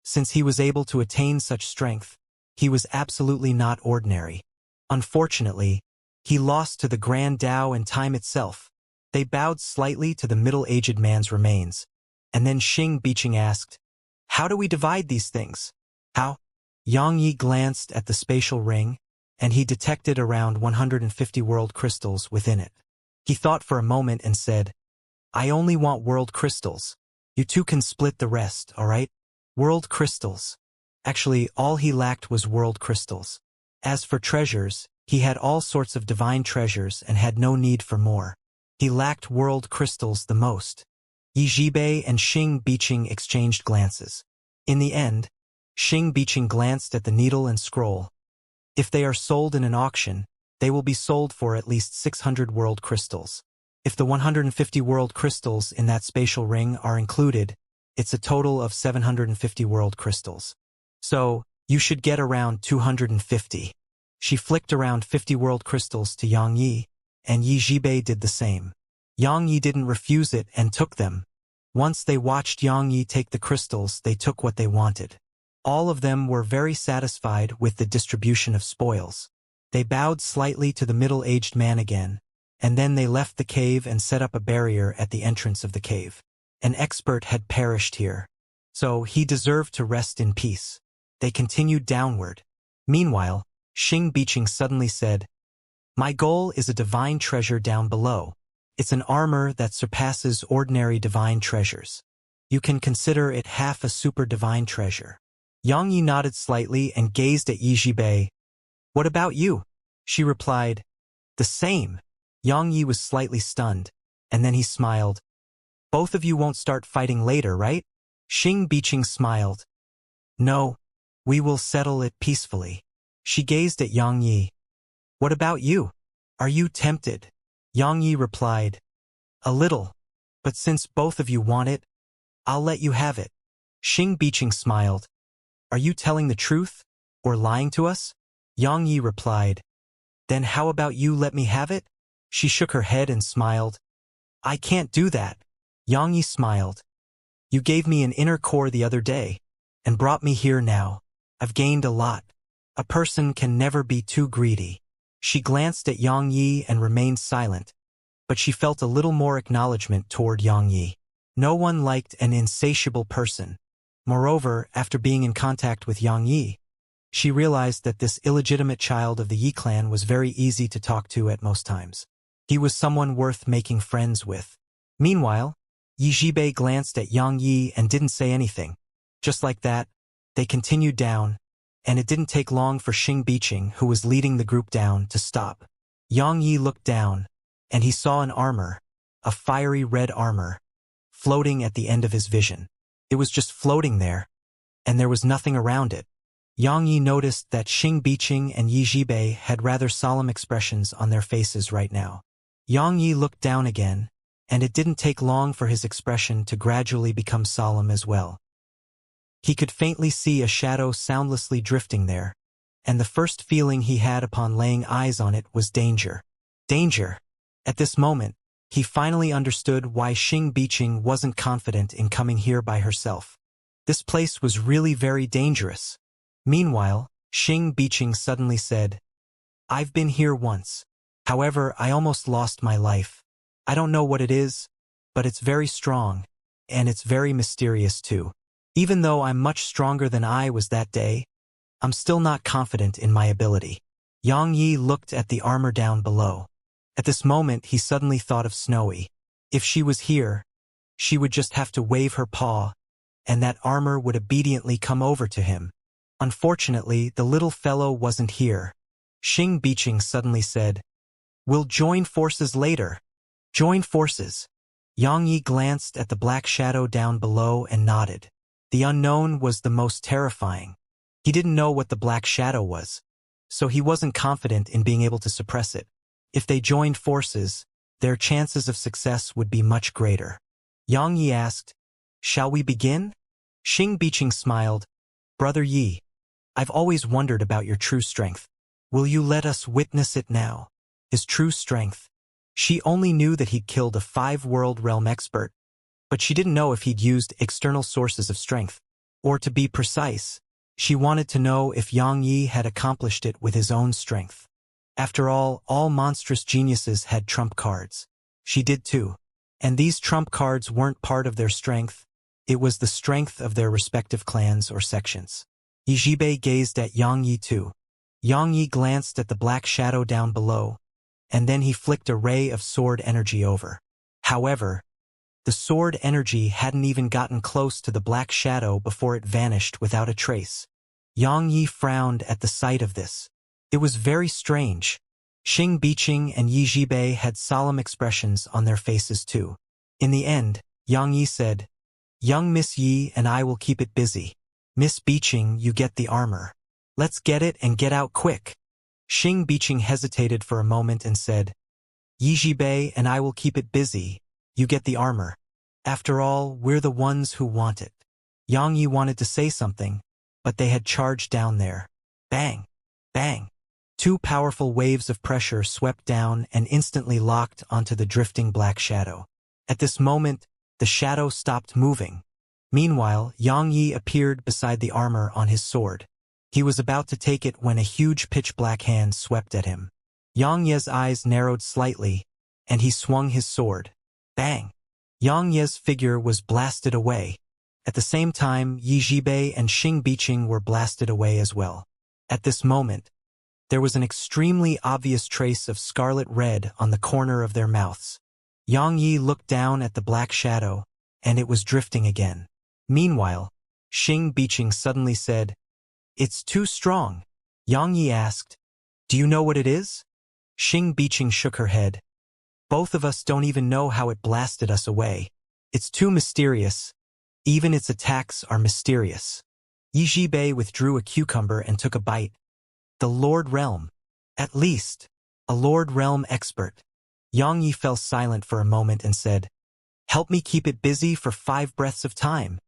Since he was able to attain such strength, he was absolutely not ordinary. Unfortunately, he lost to the Grand Tao and time itself. They bowed slightly to the middle-aged man's remains, and then Xing Biqing asked, "How do we divide these things?" "How?" Yang Yi glanced at the spatial ring, and he detected around 150 world crystals within it. He thought for a moment and said, "I only want world crystals. You two can split the rest, all right?" World crystals. Actually, all he lacked was world crystals. As for treasures, he had all sorts of divine treasures and had no need for more. He lacked world crystals the most. Yi Zhibei and Xing Biqing exchanged glances. In the end, Xing Biqing glanced at the needle and scroll. If they are sold in an auction, They will be sold for at least 600 world crystals. If the 150 world crystals in that spatial ring are included, it's a total of 750 world crystals. So, you should get around 250. She flicked around 50 world crystals to Yang Yi, and Yi Zhibei did the same. Yang Yi didn't refuse it and took them. Once they watched Yang Yi take the crystals, they took what they wanted. All of them were very satisfied with the distribution of spoils. They bowed slightly to the middle-aged man again, and then they left the cave and set up a barrier at the entrance of the cave. An expert had perished here, so he deserved to rest in peace. They continued downward. Meanwhile, Xing Biqing suddenly said, "My goal is a divine treasure down below. It's an armor that surpasses ordinary divine treasures. You can consider it half a super divine treasure." Yang Yi nodded slightly and gazed at Yi Zhibei. "What about you?" She replied, "The same." Yang Yi was slightly stunned, and then he smiled. "Both of you won't start fighting later, right?" Xing Biqing smiled. "No, we will settle it peacefully." She gazed at Yang Yi. "What about you? Are you tempted?" Yang Yi replied, "A little, but since both of you want it, I'll let you have it." Xing Biqing smiled. "Are you telling the truth, or lying to us?" Yang Yi replied, "Then how about you let me have it?" She shook her head and smiled. "I can't do that." Yang Yi smiled. "You gave me an inner core the other day, and brought me here now. I've gained a lot. A person can never be too greedy." She glanced at Yang Yi and remained silent, but she felt a little more acknowledgement toward Yang Yi. No one liked an insatiable person. Moreover, after being in contact with Yang Yi, she realized that this illegitimate child of the Yi clan was very easy to talk to at most times. He was someone worth making friends with. Meanwhile, Yi Zhibei glanced at Yang Yi and didn't say anything. Just like that, they continued down, and it didn't take long for Xing Biqing, who was leading the group down, to stop. Yang Yi looked down, and he saw an armor, a fiery red armor, floating at the end of his vision. It was just floating there, and there was nothing around it. Yang Yi noticed that Xing Biqing and Yi Zhibei had rather solemn expressions on their faces right now. Yang Yi looked down again, and it didn't take long for his expression to gradually become solemn as well. He could faintly see a shadow soundlessly drifting there, and the first feeling he had upon laying eyes on it was danger. Danger! At this moment, he finally understood why Xing Biqing wasn't confident in coming here by herself. This place was really very dangerous. Meanwhile, Xing Biqing suddenly said, "I've been here once. However, I almost lost my life. I don't know what it is, but it's very strong, and it's very mysterious too. Even though I'm much stronger than I was that day, I'm still not confident in my ability." Yang Yi looked at the armor down below. At this moment, he suddenly thought of Snowy. If she was here, she would just have to wave her paw, and that armor would obediently come over to him. Unfortunately, the little fellow wasn't here. Xing Biqing suddenly said, "We'll join forces later." Join forces. Yang Yi glanced at the black shadow down below and nodded. The unknown was the most terrifying. He didn't know what the black shadow was, so he wasn't confident in being able to suppress it. If they joined forces, their chances of success would be much greater. Yang Yi asked, "Shall we begin?" Xing Biqing smiled. "Brother Yi, I've always wondered about your true strength. Will you let us witness it now?" His true strength. She only knew that he'd killed a 5-world realm expert, but she didn't know if he'd used external sources of strength. Or to be precise, she wanted to know if Yang Yi had accomplished it with his own strength. After all monstrous geniuses had trump cards. She did too. And these trump cards weren't part of their strength, it was the strength of their respective clans or sections. Yi Zhibei gazed at Yang Yi too. Yang Yi glanced at the black shadow down below, and then he flicked a ray of sword energy over. However, the sword energy hadn't even gotten close to the black shadow before it vanished without a trace. Yang Yi frowned at the sight of this. It was very strange. Xing Biqing and Yi Zhibei had solemn expressions on their faces too. In the end, Yang Yi said, "Young Miss Yi and I will keep it busy. Miss Biqing, you get the armor. Let's get it and get out quick." Xing hesitated for a moment and said, Yijibei and I will keep it busy. You get the armor. After all, we're the ones who want it. Yang Yi wanted to say something, but they had charged down there. Bang! Bang! Two powerful waves of pressure swept down and instantly locked onto the drifting black shadow. At this moment, the shadow stopped moving. Meanwhile, Yang Yi appeared beside the armor on his sword. He was about to take it when a huge pitch-black hand swept at him. Yang Ye's eyes narrowed slightly, and he swung his sword. Bang! Yang Ye's figure was blasted away. At the same time, Yi Jibei and Xing were blasted away as well. At this moment, there was an extremely obvious trace of scarlet red on the corner of their mouths. Yang Yi looked down at the black shadow, and it was drifting again. Meanwhile, Xing suddenly said, It's too strong. Yang Yi asked, Do you know what it is? Xing shook her head. Both of us don't even know how it blasted us away. It's too mysterious. Even its attacks are mysterious. Yi Jibei withdrew a cucumber and took a bite. The Lord Realm. At least, a Lord Realm expert. Yang Yi fell silent for a moment and said, Help me keep it busy for 5 breaths of time.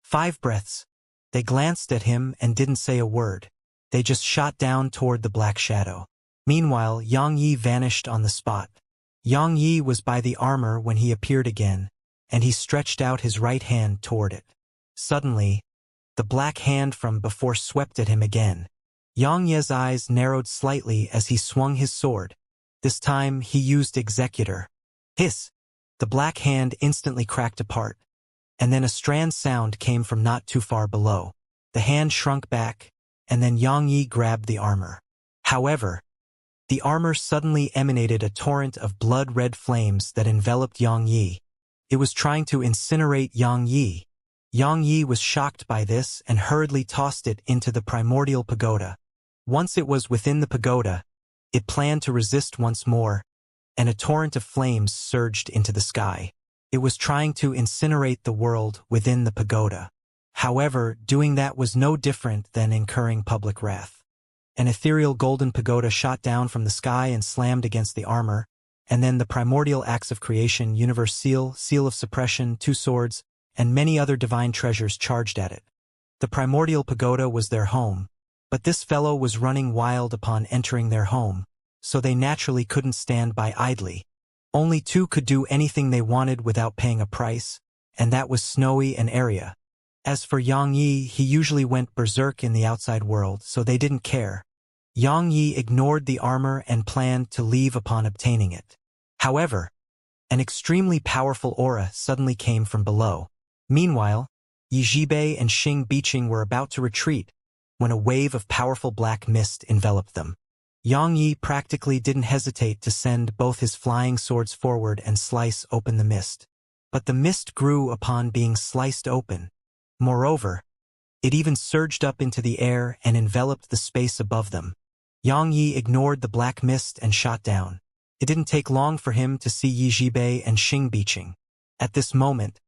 5 breaths. They glanced at him and didn't say a word. They just shot down toward the black shadow. Meanwhile, Yang Yi vanished on the spot. Yang Yi was by the armor when he appeared again, and he stretched out his right hand toward it. Suddenly, the black hand from before swept at him again. Yang Ye's eyes narrowed slightly as he swung his sword. This time, he used Executor. Hiss! The black hand instantly cracked apart, and then a strange sound came from not too far below. The hand shrunk back, and then Yang Yi grabbed the armor. However, the armor suddenly emanated a torrent of blood-red flames that enveloped Yang Yi. It was trying to incinerate Yang Yi. Yang Yi was shocked by this and hurriedly tossed it into the primordial pagoda. Once it was within the pagoda, it planned to resist once more, and a torrent of flames surged into the sky. It was trying to incinerate the world within the pagoda. However, doing that was no different than incurring public wrath. An ethereal golden pagoda shot down from the sky and slammed against the armor, and then the primordial acts of creation, universe seal, seal of suppression, 2 swords, and many other divine treasures charged at it. The primordial pagoda was their home, but this fellow was running wild upon entering their home, so they naturally couldn't stand by idly. Only 2 could do anything they wanted without paying a price, and that was Snowy and Area. As for Yang Yi, he usually went berserk in the outside world, so they didn't care. Yang Yi ignored the armor and planned to leave upon obtaining it. However, an extremely powerful aura suddenly came from below. Meanwhile, Yi Jibei and Xing were about to retreat when a wave of powerful black mist enveloped them. Yang Yi practically didn't hesitate to send both his flying swords forward and slice open the mist. But the mist grew upon being sliced open. Moreover, it even surged up into the air and enveloped the space above them. Yang Yi ignored the black mist and shot down. It didn't take long for him to see Yi Jibei and Xing. At this moment,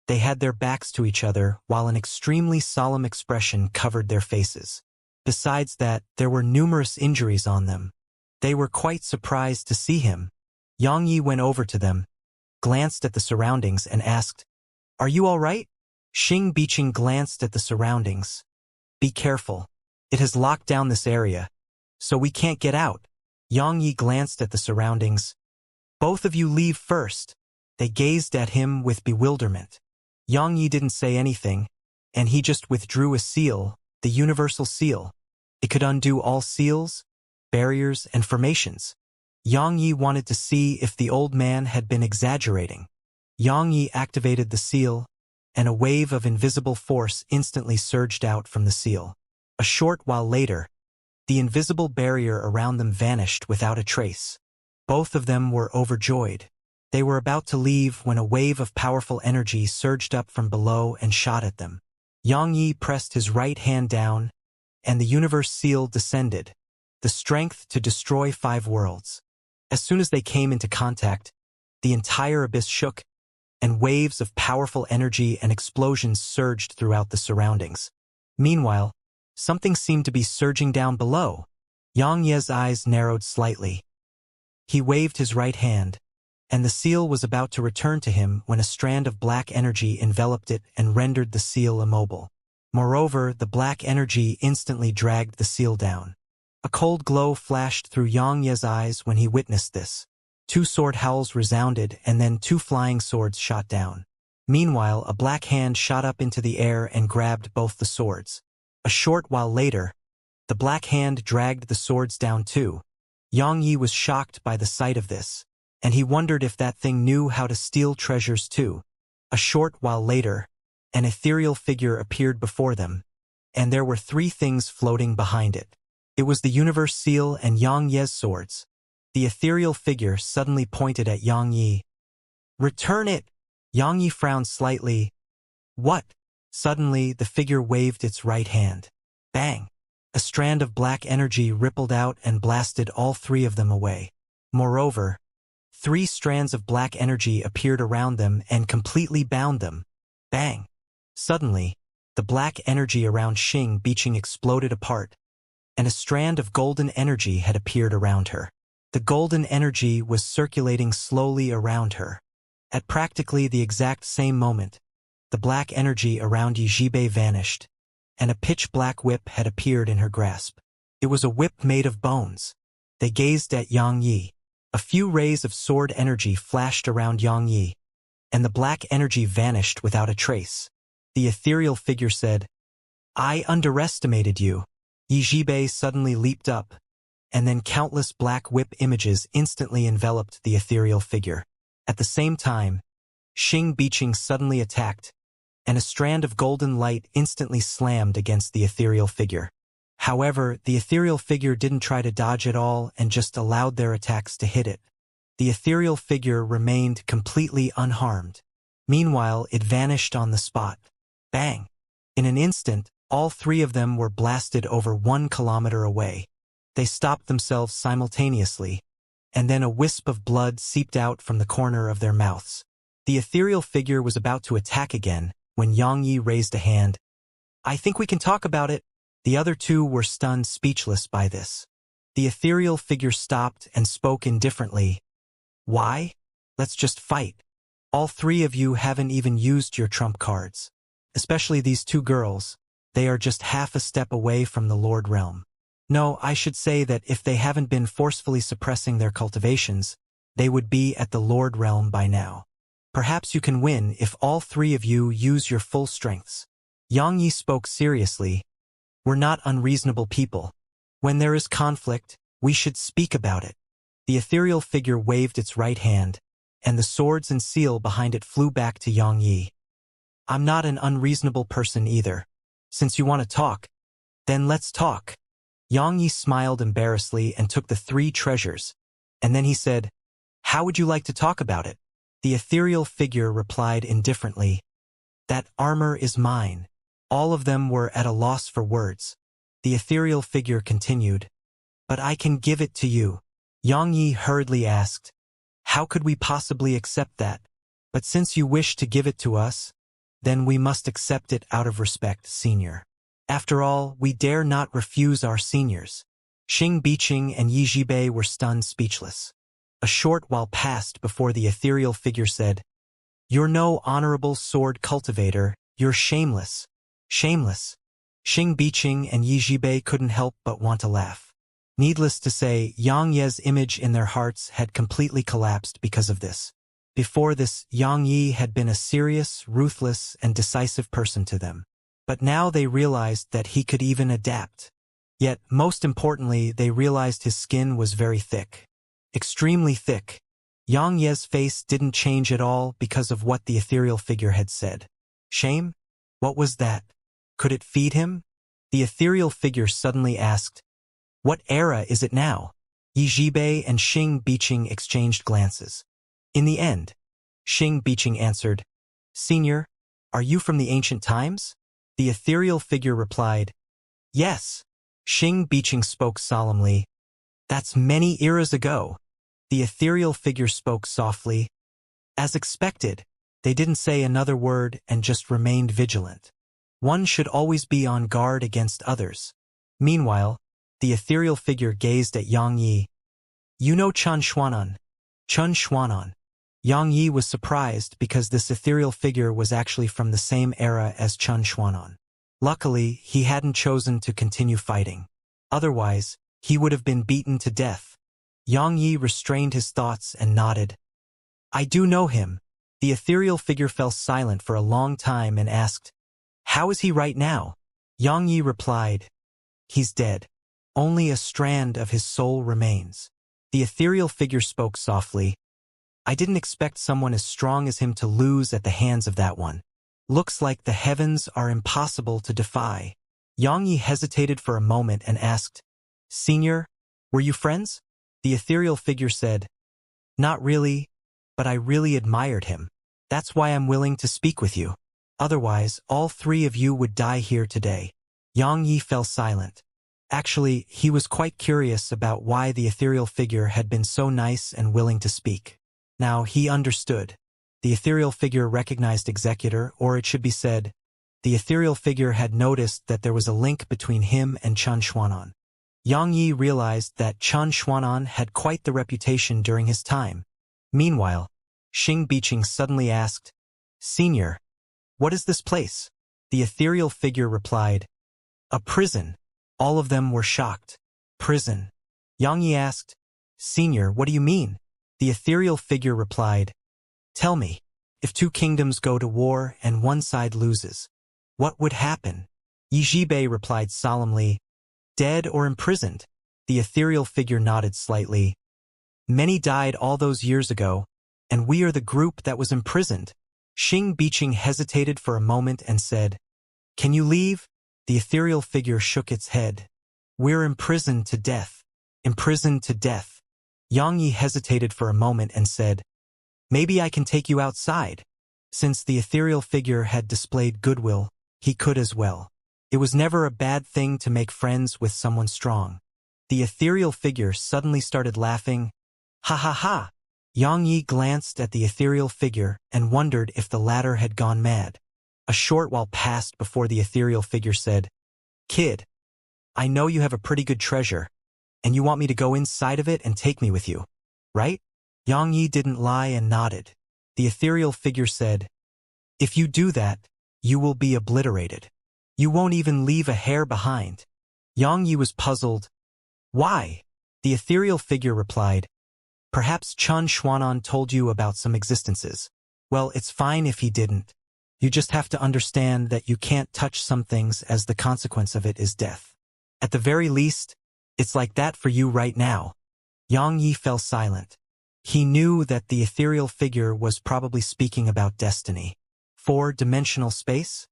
they had their backs to each other while an extremely solemn expression covered their faces. Besides that, there were numerous injuries on them. They were quite surprised to see him. Yang Yi went over to them, glanced at the surroundings and asked, Are you all right? Xing glanced at the surroundings. Be careful. It has locked down this area, so we can't get out. Yang Yi glanced at the surroundings. Both of you leave first. They gazed at him with bewilderment. Yang Yi didn't say anything, and he just withdrew a seal, the universal seal. It could undo all seals, barriers, and formations. Yang Yi wanted to see if the old man had been exaggerating. Yang Yi activated the seal, and a wave of invisible force instantly surged out from the seal. A short while later, the invisible barrier around them vanished without a trace. Both of them were overjoyed. They were about to leave when a wave of powerful energy surged up from below and shot at them. Yang Yi pressed his right hand down, and the universe seal descended, the strength to destroy 5 worlds. As soon as they came into contact, the entire abyss shook, and waves of powerful energy and explosions surged throughout the surroundings. Meanwhile, something seemed to be surging down below. Xianxia's eyes narrowed slightly. He waved his right hand, and the seal was about to return to him when a strand of black energy enveloped it and rendered the seal immobile. Moreover, the black energy instantly dragged the seal down. A cold glow flashed through Xianxia's eyes when he witnessed this. 2 sword howls resounded, and then 2 flying swords shot down. Meanwhile, a black hand shot up into the air and grabbed both the swords. A short while later, the black hand dragged the swords down too. Xianxia was shocked by the sight of this, and he wondered if that thing knew how to steal treasures too. A short while later, an ethereal figure appeared before them, and there were 3 things floating behind it. It was the universe seal and Xianxia's swords. The ethereal figure suddenly pointed at Xianxia. "Return it!" Xianxia frowned slightly. "What?" Suddenly, the figure waved its right hand. Bang! A strand of black energy rippled out and blasted all 3 of them away. Moreover, 3 strands of black energy appeared around them and completely bound them. Bang! Suddenly, the black energy around Xianxia exploded apart, and a strand of golden energy had appeared around her. The golden energy was circulating slowly around her. At practically the exact same moment, the black energy around Yijibe vanished, and a pitch-black whip had appeared in her grasp. It was a whip made of bones. They gazed at Xianxia. A few rays of sword energy flashed around Xianxia, and the black energy vanished without a trace. The ethereal figure said, "I underestimated you." Yijibe suddenly leaped up, and then countless black whip images instantly enveloped the ethereal figure. At the same time, Xianxia suddenly attacked, and a strand of golden light instantly slammed against the ethereal figure. However, the ethereal figure didn't try to dodge at all and just allowed their attacks to hit it. The ethereal figure remained completely unharmed. Meanwhile, it vanished on the spot. Bang! In an instant, all 3 of them were blasted over 1 kilometer away. They stopped themselves simultaneously, and then a wisp of blood seeped out from the corner of their mouths. The ethereal figure was about to attack again when Xianxia raised a hand. "I think we can talk about it." The other 2 were stunned speechless by this. The ethereal figure stopped and spoke indifferently. "Why? Let's just fight. All 3 of you haven't even used your trump cards. Especially these 2 girls. They are just half a step away from the Lord Realm. No, I should say that if they haven't been forcefully suppressing their cultivations, they would be at the Lord Realm by now. Perhaps you can win if all 3 of you use your full strengths." Xianxia spoke seriously. "We're not unreasonable people. When there is conflict, we should speak about it." The ethereal figure waved its right hand, and the swords and seal behind it flew back to Xianxia. "I'm not an unreasonable person either. Since you want to talk, then let's talk." Xianxia smiled embarrassedly and took the 3 treasures, and then he said, "How would you like to talk about it?" The ethereal figure replied indifferently, "That armor is mine." All of them were at a loss for words. The ethereal figure continued, "But I can give it to you." Xianxia hurriedly asked, "How could we possibly accept that? But since you wish to give it to us, then we must accept it out of respect, senior. After all, we dare not refuse our seniors." Xianxia and Yijibe were stunned speechless. A short while passed before the ethereal figure said, "You're no honorable sword cultivator, you're shameless. Shameless." Xianxia and Yijibe couldn't help but want to laugh. Needless to say, Xianxia's image in their hearts had completely collapsed because of this. Before this, Xianxia had been a serious, ruthless, and decisive person to them. But now they realized that he could even adapt. Yet, most importantly, they realized his skin was very thick. Extremely thick. Xianxia's face didn't change at all because of what the ethereal figure had said. Shame? What was that? Could it feed him? The ethereal figure suddenly asked, "What era is it now?" Yijibe and Xianxia exchanged glances. In the end, Xianxia answered, "Senior, are you from the ancient times?" The ethereal figure replied, "Yes." Xianxia spoke solemnly, "That's many eras ago." The ethereal figure spoke softly. As expected, they didn't say another word and just remained vigilant. One should always be on guard against others. Meanwhile, The ethereal figure gazed at Yang Yi. You know Chun Xuanan. Chun Xuanan. Yang Yi was surprised because this ethereal figure was actually from the same era as Chun Xuanan. Luckily, he hadn't chosen to continue fighting. Otherwise, he would have been beaten to death. Yang Yi restrained his thoughts and nodded. I do know him. The ethereal figure fell silent for a long time and asked, How is he right now? Yang Yi replied, He's dead. Only a strand of his soul remains. The ethereal figure spoke softly. I didn't expect someone as strong as him to lose at the hands of that one. Looks like the heavens are impossible to defy. Yang Yi hesitated for a moment and asked, Senior, were you friends? The ethereal figure said, Not really, but I really admired him. That's why I'm willing to speak with you. Otherwise, all three of you would die here today. Yang Yi fell silent. Actually, he was quite curious about why the ethereal figure had been so nice and willing to speak. Now he understood. The ethereal figure recognized Executor, or it should be said, the ethereal figure had noticed that there was a link between him and Chun Xuanan. Yang Yi realized that Chun Xuanan had quite the reputation during his time. Meanwhile, Xing Biqing suddenly asked, Senior, what is this place? The ethereal figure replied, A prison. All of them were shocked. Prison. Yang Yi asked, Senior, what do you mean? The ethereal figure replied, Tell me, if two kingdoms go to war and one side loses, what would happen? Yi Zhibei replied solemnly, Dead or imprisoned? The ethereal figure nodded slightly. Many died all those years ago, and we are the group that was imprisoned. Xing Biqing hesitated for a moment and said, Can you leave? The ethereal figure shook its head. We're imprisoned to death. Imprisoned to death. Yang Yi hesitated for a moment and said, Maybe I can take you outside. Since the ethereal figure had displayed goodwill, he could as well. It was never a bad thing to make friends with someone strong. The ethereal figure suddenly started laughing. Ha ha ha! Yang Yi glanced at the ethereal figure and wondered if the latter had gone mad. A short while passed before the ethereal figure said, Kid, I know you have a pretty good treasure, and you want me to go inside of it and take me with you, right? Yang Yi didn't lie and nodded. The ethereal figure said, If you do that, you will be obliterated. You won't even leave a hair behind. Yang Yi was puzzled. Why? The ethereal figure replied, Perhaps Chun Xuanan told you about some existences. Well, it's fine if he didn't. You just have to understand that you can't touch some things as the consequence of it is death. At the very least, it's like that for you right now. Yang Yi fell silent. He knew that the ethereal figure was probably speaking about destiny. 4-dimensional space?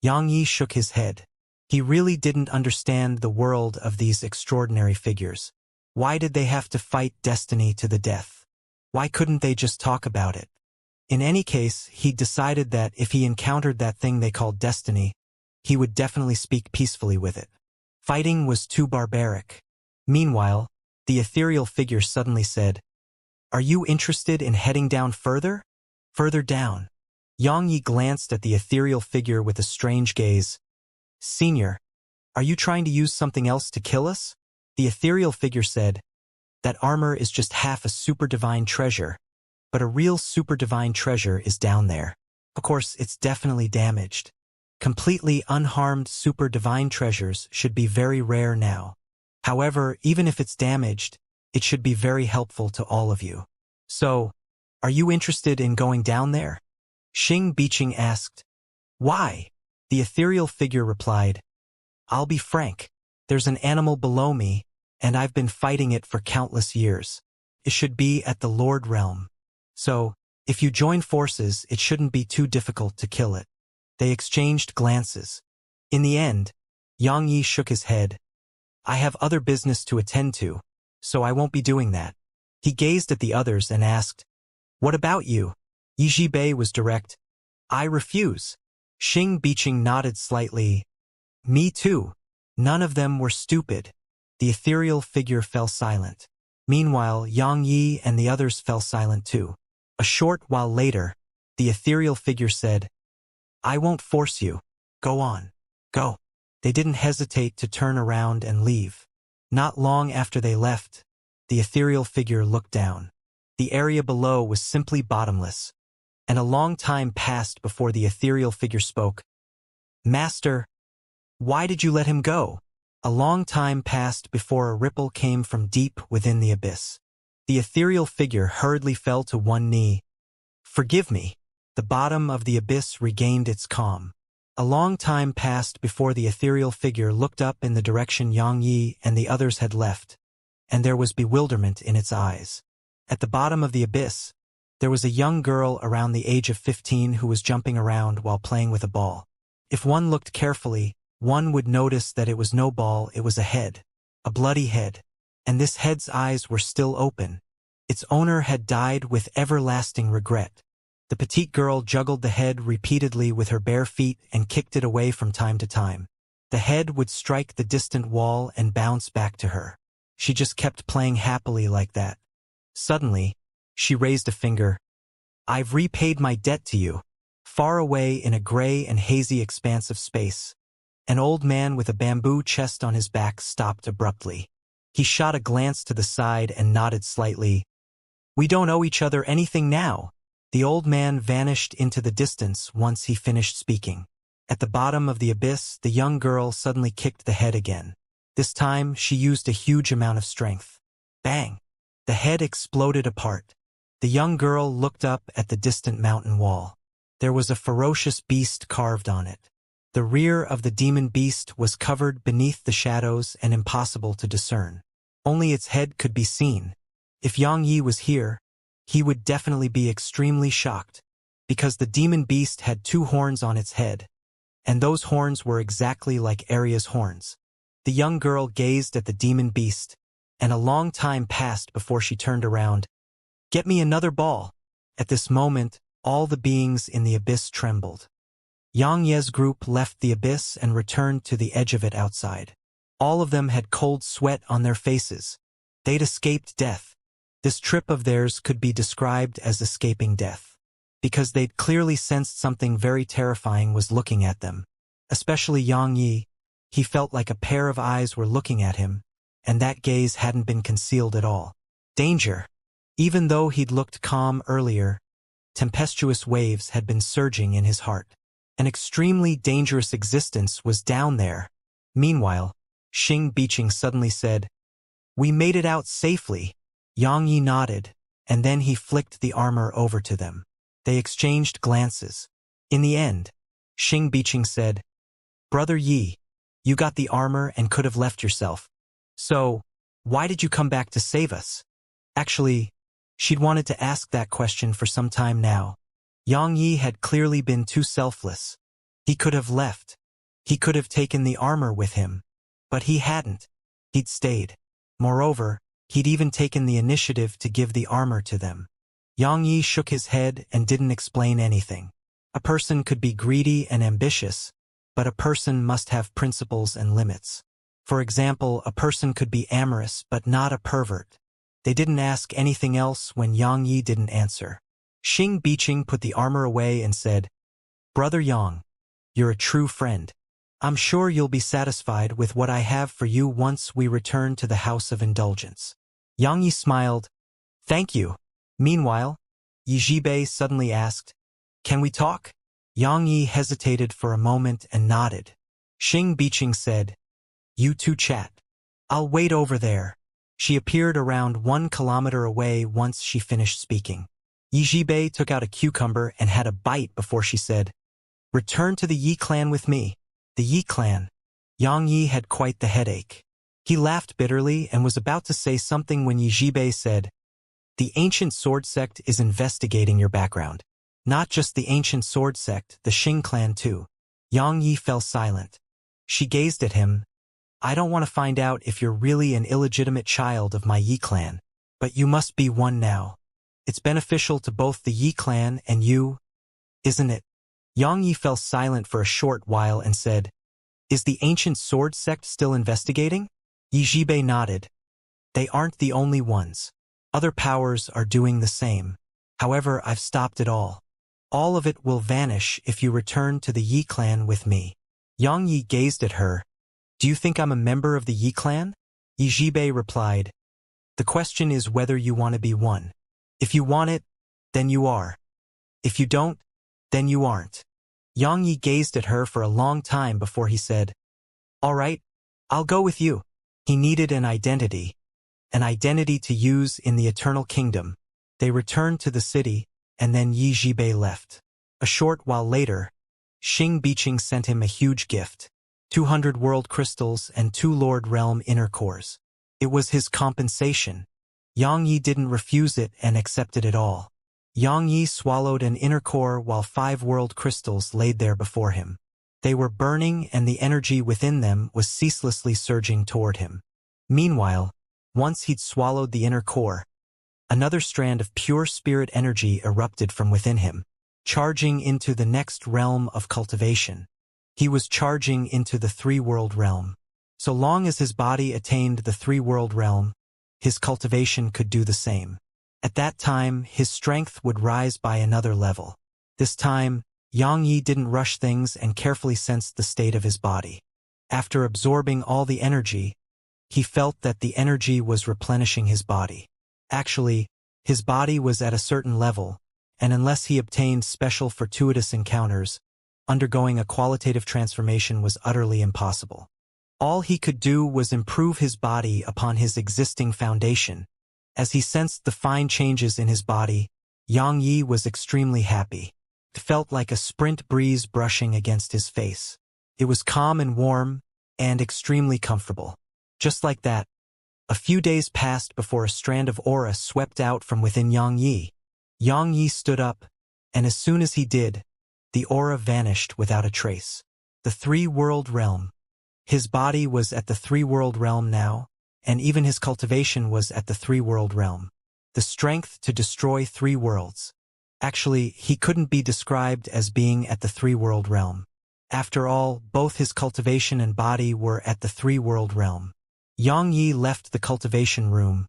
Yang Yi shook his head. He really didn't understand the world of these extraordinary figures. Why did they have to fight destiny to the death? Why couldn't they just talk about it? In any case, he decided that if he encountered that thing they called destiny, he would definitely speak peacefully with it. Fighting was too barbaric. Meanwhile, the ethereal figure suddenly said, Are you interested in heading down further? Further down. Yang Yi glanced at the ethereal figure with a strange gaze. Senior, are you trying to use something else to kill us? The ethereal figure said, That armor is just half a super divine treasure. But a real super divine treasure is down there. Of course, it's definitely damaged. Completely unharmed super divine treasures should be very rare now. However, even if it's damaged, it should be very helpful to all of you. So, are you interested in going down there? Xing Biqing asked. Why? The ethereal figure replied, I'll be frank. There's an animal below me, and I've been fighting it for countless years. It should be at the Lord Realm. So, if you join forces, it shouldn't be too difficult to kill it. They exchanged glances. In the end, Yang Yi shook his head. I have other business to attend to, so I won't be doing that. He gazed at the others and asked, What about you? Yi Zhibei was direct. I refuse. Xing Biqing nodded slightly. Me too. None of them were stupid. The ethereal figure fell silent. Meanwhile, Yang Yi and the others fell silent too. A short while later, the ethereal figure said, I won't force you. Go on. Go. They didn't hesitate to turn around and leave. Not long after they left, the ethereal figure looked down. The area below was simply bottomless, and a long time passed before the ethereal figure spoke. Master, why did you let him go? A long time passed before a ripple came from deep within the abyss. The ethereal figure hurriedly fell to one knee. Forgive me. The bottom of the abyss regained its calm. A long time passed before the ethereal figure looked up in the direction Yang Yi and the others had left, and there was bewilderment in its eyes. At the bottom of the abyss, there was a young girl around the age of 15 who was jumping around while playing with a ball. If one looked carefully, one would notice that it was no ball, it was a head. A bloody head. And this head's eyes were still open. Its owner had died with everlasting regret. The petite girl juggled the head repeatedly with her bare feet and kicked it away from time to time. The head would strike the distant wall and bounce back to her. She just kept playing happily like that. Suddenly, she raised a finger. I've repaid my debt to you. Far away in a gray and hazy expanse of space, an old man with a bamboo chest on his back stopped abruptly. He shot a glance to the side and nodded slightly. We don't owe each other anything now. The old man vanished into the distance once he finished speaking. At the bottom of the abyss, the young girl suddenly kicked the head again. This time, she used a huge amount of strength. Bang! The head exploded apart. The young girl looked up at the distant mountain wall. There was a ferocious beast carved on it. The rear of the demon beast was covered beneath the shadows and impossible to discern. Only its head could be seen. If Yang Yi was here, he would definitely be extremely shocked, because the demon beast had 2 horns on its head, and those horns were exactly like Arya's horns. The young girl gazed at the demon beast, and a long time passed before she turned around. Get me another ball. At this moment, all the beings in the abyss trembled. Yang Ye's group left the abyss and returned to the edge of it outside. All of them had cold sweat on their faces. They'd escaped death. This trip of theirs could be described as escaping death, because they'd clearly sensed something very terrifying was looking at them. Especially Yang Yi. He felt like a pair of eyes were looking at him, and that gaze hadn't been concealed at all. Danger. Even though he'd looked calm earlier, tempestuous waves had been surging in his heart. An extremely dangerous existence was down there. Meanwhile, Xing Biqing suddenly said, We made it out safely. Yang Yi nodded, and then he flicked the armor over to them. They exchanged glances. In the end, Xing Biqing said, Brother Yi, you got the armor and could have left yourself. So, why did you come back to save us? Actually, she'd wanted to ask that question for some time now. Yang Yi had clearly been too selfless. He could have left. He could have taken the armor with him. But he hadn't. He'd stayed. Moreover, he'd even taken the initiative to give the armor to them. Yang Yi shook his head and didn't explain anything. A person could be greedy and ambitious, but a person must have principles and limits. For example, a person could be amorous but not a pervert. They didn't ask anything else when Yang Yi didn't answer. Xing Biqing put the armor away and said, Brother Yang, you're a true friend. I'm sure you'll be satisfied with what I have for you once we return to the House of Indulgence. Yang Yi smiled. Thank you. Meanwhile, Yi Zhibei suddenly asked, Can we talk? Yang Yi hesitated for a moment and nodded. Xing Biqing said, You two chat. I'll wait over there. She appeared around 1 kilometer away once she finished speaking. Yi Zhibei took out a cucumber and had a bite before she said, Return to the Yi clan with me. The Yi clan. Yang Yi had quite the headache. He laughed bitterly and was about to say something when Yi Zhibei said, The ancient sword sect is investigating your background. Not just the ancient sword sect, the Xing clan too. Yang Yi fell silent. She gazed at him. I don't want to find out if you're really an illegitimate child of my Yi clan, but you must be one now. It's beneficial to both the Yi clan and you, isn't it? Yang Yi fell silent for a short while and said, Is the ancient sword sect still investigating? Yi Zhibei nodded. They aren't the only ones. Other powers are doing the same. However, I've stopped it all. All of it will vanish if you return to the Yi clan with me. Yang Yi gazed at her. Do you think I'm a member of the Yi clan? Yi replied, "The question is whether you want to be one. If you want it, then you are. If you don't, then you aren't." Yang Yi gazed at her for a long time before he said, "All right, I'll go with you." He needed an identity to use in the Eternal Kingdom. They returned to the city, and then Yi Zhibei left. A short while later, Xing Biqing sent him a huge gift, 200 world crystals and 2 Lord Realm inner cores. It was his compensation. Yang Yi didn't refuse it and accepted it all. Yang Yi swallowed an inner core while 5 world crystals laid there before him. They were burning and the energy within them was ceaselessly surging toward him. Meanwhile, once he'd swallowed the inner core, another strand of pure spirit energy erupted from within him, charging into the next realm of cultivation. He was charging into the 3-world realm. So long as his body attained the 3-world realm, his cultivation could do the same. At that time, his strength would rise by another level. This time, Yang Yi didn't rush things and carefully sensed the state of his body. After absorbing all the energy, he felt that the energy was replenishing his body. Actually, his body was at a certain level, and unless he obtained special fortuitous encounters, undergoing a qualitative transformation was utterly impossible. All he could do was improve his body upon his existing foundation. As he sensed the fine changes in his body, Yang Yi was extremely happy. It felt like a sprint breeze brushing against his face. It was calm and warm, and extremely comfortable. Just like that, a few days passed before a strand of aura swept out from within Yang Yi. Yang Yi stood up, and as soon as he did, the aura vanished without a trace. The 3-world realm. His body was at the 3-world realm now, and even his cultivation was at the 3-world realm. The strength to destroy 3 worlds. Actually, he couldn't be described as being at the 3-world realm. After all, both his cultivation and body were at the 3-world realm. Yang Yi left the cultivation room,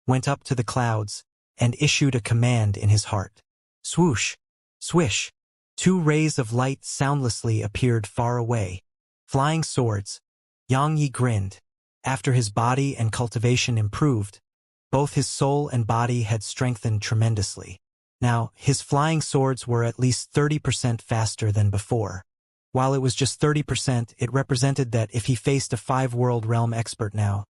went up to the clouds, and issued a command in his heart. Swoosh! Swish! 2 rays of light soundlessly appeared far away. Flying swords. Yang Yi grinned. After his body and cultivation improved, both his soul and body had strengthened tremendously. Now, his flying swords were at least 30% faster than before. While it was just 30%, it represented that if he faced a 5-world realm expert now,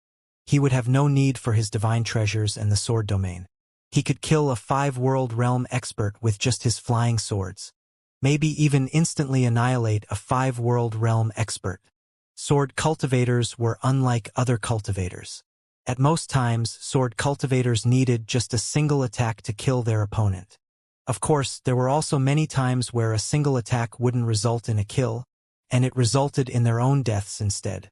he would have no need for his divine treasures and the sword domain. He could kill a 5-world realm expert with just his flying swords. Maybe even instantly annihilate a 5-world realm expert. Sword cultivators were unlike other cultivators. At most times, sword cultivators needed just a single attack to kill their opponent. Of course, there were also many times where a single attack wouldn't result in a kill, and it resulted in their own deaths instead.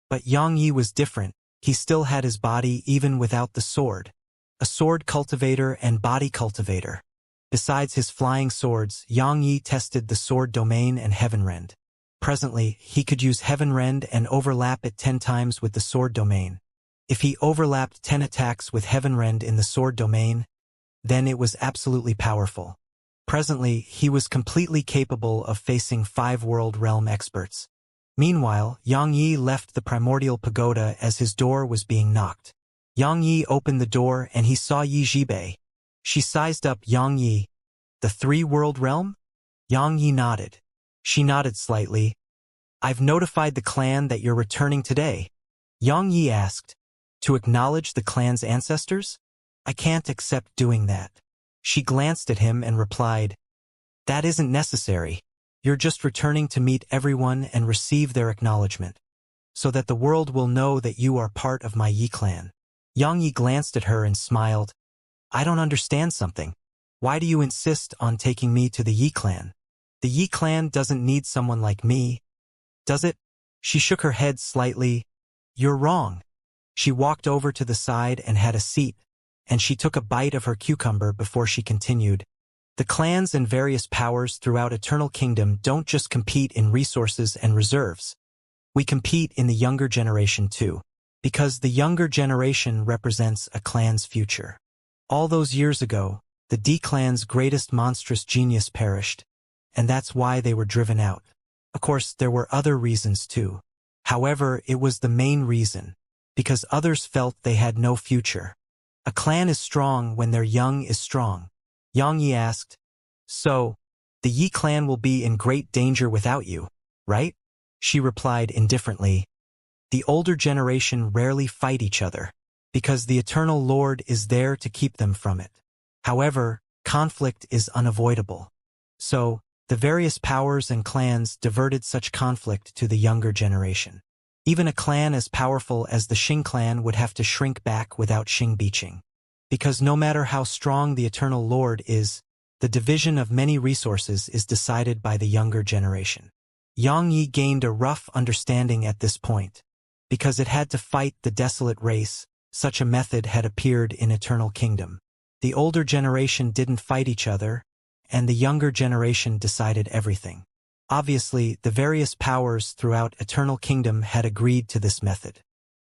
But Yang Yi was different. He still had his body even without the sword. A sword cultivator and body cultivator. Besides his flying swords, Yang Yi tested the sword domain and heaven rend. Presently, he could use heaven rend and overlap it 10 times with the sword domain. If he overlapped 10 attacks with heaven rend in the sword domain, then it was absolutely powerful. Presently, he was completely capable of facing 5-world realm experts. Meanwhile, Yang Yi left the primordial pagoda as his door was being knocked. Yang Yi opened the door and he saw Yi Zhibei. She sized up Yang Yi. "The 3-world realm?" Yang Yi nodded. She nodded slightly. "I've notified the clan that you're returning today." Yang Yi asked, "To acknowledge the clan's ancestors? I can't accept doing that." She glanced at him and replied, "That isn't necessary. You're just returning to meet everyone and receive their acknowledgement, so that the world will know that you are part of my Yi clan." Yang Yi glanced at her and smiled. "I don't understand something. Why do you insist on taking me to the Yi clan? The Yi clan doesn't need someone like me, does it?" She shook her head slightly. "You're wrong." She walked over to the side and had a seat, and she took a bite of her cucumber before she continued. "The clans and various powers throughout Eternal Kingdom don't just compete in resources and reserves. We compete in the younger generation too, because the younger generation represents a clan's future. All those years ago, the D clan's greatest monstrous genius perished, and that's why they were driven out. Of course, there were other reasons too. However, it was the main reason. because others felt they had no future. A clan is strong when their young is strong. Xianxia asked, "So, the Yi clan will be in great danger without you, right?" She replied indifferently, "The older generation rarely fight each other, because the Eternal Lord is there to keep them from it. However, conflict is unavoidable. So, the various powers and clans diverted such conflict to the younger generation. Even a clan as powerful as the Xing clan would have to shrink back without Xing beaching. Because no matter how strong the Eternal Lord is, the division of many resources is decided by the younger generation." Xianxia gained a rough understanding at this point. Because it had to fight the desolate race, such a method had appeared in Eternal Kingdom. The older generation didn't fight each other, and the younger generation decided everything. Obviously, the various powers throughout Eternal Kingdom had agreed to this method.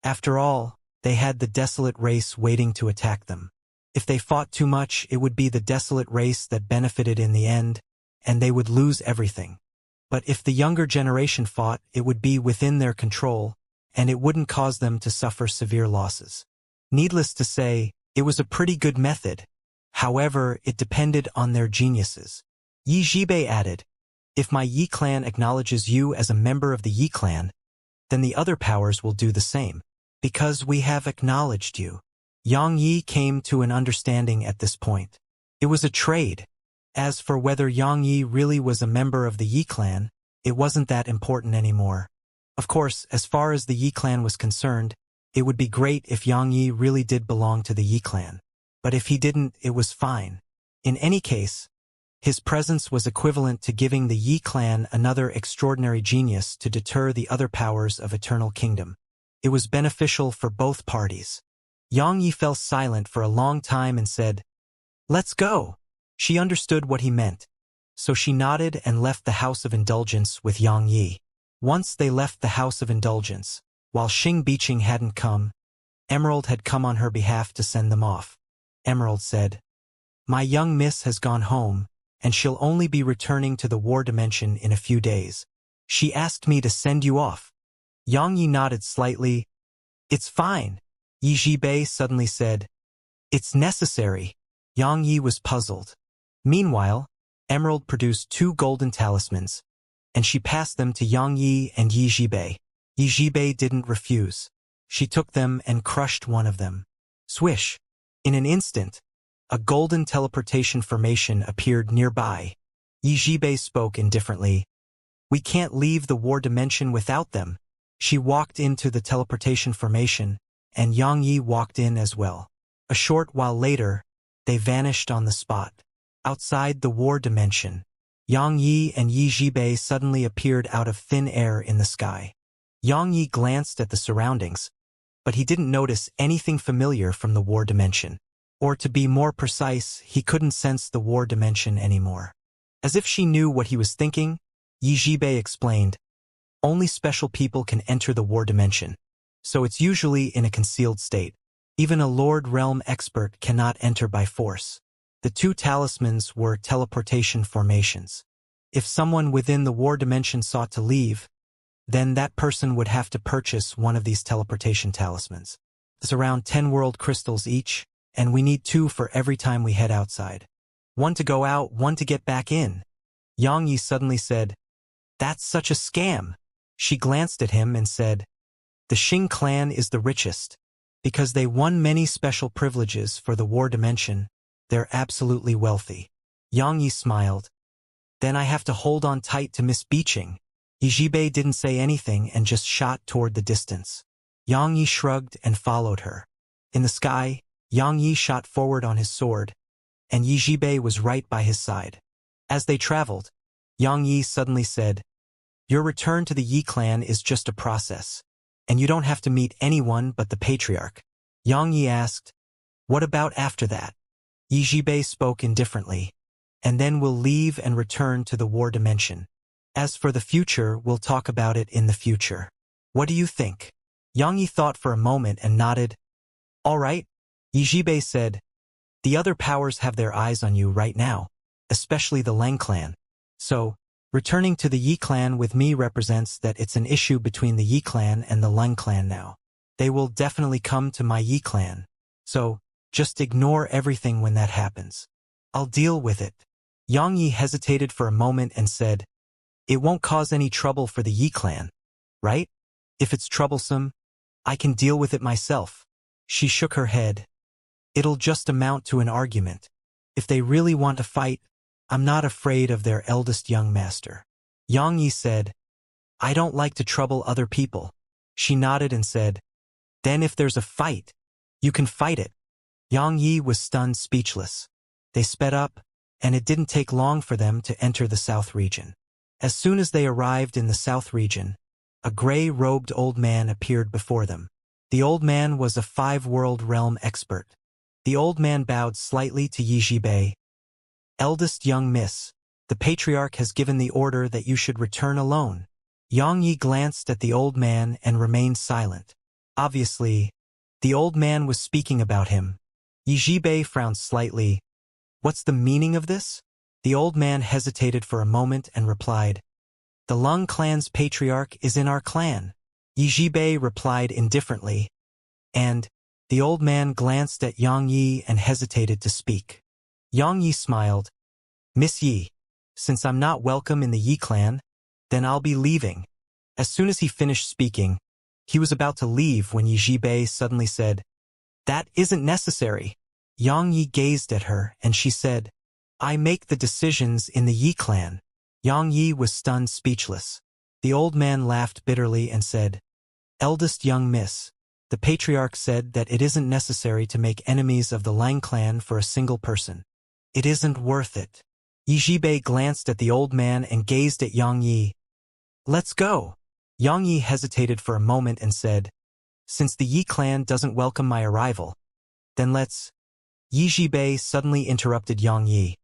After all, they had the desolate race waiting to attack them. If they fought too much, it would be the desolate race that benefited in the end, and they would lose everything. But if the younger generation fought, it would be within their control, and it wouldn't cause them to suffer severe losses. Needless to say, it was a pretty good method. However, it depended on their geniuses. Yi Zhibei added, "If my Yi clan acknowledges you as a member of the Yi clan, then the other powers will do the same, because we have acknowledged you." Xianxia came to an understanding at this point. It was a trade. As for whether Xianxia really was a member of the Yi clan, it wasn't that important anymore. Of course, as far as the Yi clan was concerned, it would be great if Xianxia really did belong to the Yi clan. But if he didn't, it was fine. In any case, his presence was equivalent to giving the Yi clan another extraordinary genius to deter the other powers of Eternal Kingdom. It was beneficial for both parties. Xianxia fell silent for a long time and said, "Let's go." She understood what he meant, so she nodded and left the House of Indulgence with Xianxia. Once they left the House of Indulgence, while Xing Beeching hadn't come, Emerald had come on her behalf to send them off. Emerald said, "My young miss has gone home, and she'll only be returning to the war dimension in a few days. She asked me to send you off." Xianxia nodded slightly. "It's fine." Yi Zhibei suddenly said, "It's necessary." Xianxia was puzzled. Meanwhile, Emerald produced 2 golden talismans, and she passed them to Xianxia and Yi Zhibei. Yi Zhibei didn't refuse. She took them and crushed one of them. Swish! In an instant, a golden teleportation formation appeared nearby. Yi Zhibei spoke indifferently. "We can't leave the war dimension without them." She walked into the teleportation formation, and Xianxia walked in as well. A short while later, they vanished on the spot. Outside the war dimension, Xianxia and Yi Zhibei suddenly appeared out of thin air in the sky. Xianxia glanced at the surroundings, but he didn't notice anything familiar from the war dimension. Or to be more precise, he couldn't sense the war dimension anymore. As if she knew what he was thinking, Yi Zhibei explained, "Only special people can enter the war dimension, so it's usually in a concealed state. Even a Lord Realm expert cannot enter by force." The 2 talismans were teleportation formations. If someone within the war dimension sought to leave, then that person would have to purchase one of these teleportation talismans. It's around 10 world crystals each, and we need 2 for every time we head outside. 1 to go out, 1 to get back in. Xianxia suddenly said, "That's such a scam." She glanced at him and said, "The Xing clan is the richest. Because they won many special privileges for the war dimension, they're absolutely wealthy." Xianxia smiled. "Then I have to hold on tight to Miss Beeching." Yi Zhibei didn't say anything and just shot toward the distance. Xianxia shrugged and followed her. In the sky, Xianxia shot forward on his sword, and Yi Zhibei was right by his side. As they traveled, Xianxia suddenly said, "Your return to the Yi clan is just a process, and you don't have to meet anyone but the patriarch." Xianxia asked, "What about after that?" Yi Zhibei spoke indifferently, "And then we'll leave and return to the war dimension. As for the future, we'll talk about it in the future. What do you think?" Xianxia thought for a moment and nodded. "All right." Yi Zhibei said, "The other powers have their eyes on you right now, especially the Leng clan. So, returning to the Yi clan with me represents that it's an issue between the Yi clan and the Leng clan now. They will definitely come to my Yi clan. So, just ignore everything when that happens. I'll deal with it. Yang Yi hesitated for a moment and said, it won't cause any trouble for the Yi clan, right? If it's troublesome, I can deal with it myself. She shook her head. It'll just amount to an argument. If they really want to fight, I'm not afraid of their eldest young master. Yang Yi said, I don't like to trouble other people. She nodded and said, then if there's a fight, you can fight it. Yang Yi was stunned speechless. They sped up, and it didn't take long for them to enter the south region. As soon as they arrived in the south region, a gray-robed old man appeared before them. The old man was a 5-world realm expert. The old man bowed slightly to Yi Zhibei. Eldest young miss, the patriarch has given the order that you should return alone. Yang Yi glanced at the old man and remained silent. Obviously, the old man was speaking about him. Yi Zhibei frowned slightly. What's the meaning of this? The old man hesitated for a moment and replied, the Lung clan's patriarch is in our clan. Yi Zhibei replied indifferently, and the old man glanced at Yang Yi and hesitated to speak. Yang Yi smiled. Miss Yi, since I'm not welcome in the Yi clan, then I'll be leaving. As soon as he finished speaking, he was about to leave when Yi Zhibei suddenly said, that isn't necessary. Yang Yi gazed at her and she said, I make the decisions in the Yi clan. Yang Yi was stunned speechless. The old man laughed bitterly and said, eldest young miss, the patriarch said that it isn't necessary to make enemies of the Lang clan for a single person. It isn't worth it. Yi Zhibei glanced at the old man and gazed at Yang Yi. Let's go. Yang Yi hesitated for a moment and said, since the Yi clan doesn't welcome my arrival, then let's... Yi Zhibei suddenly interrupted Yang Yi.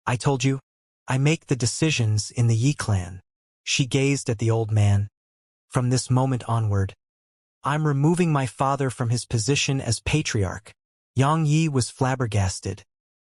I told you, I make the decisions in the Yi clan. She gazed at the old man. From this moment onward, I'm removing my father from his position as patriarch. Yang Yi was flabbergasted.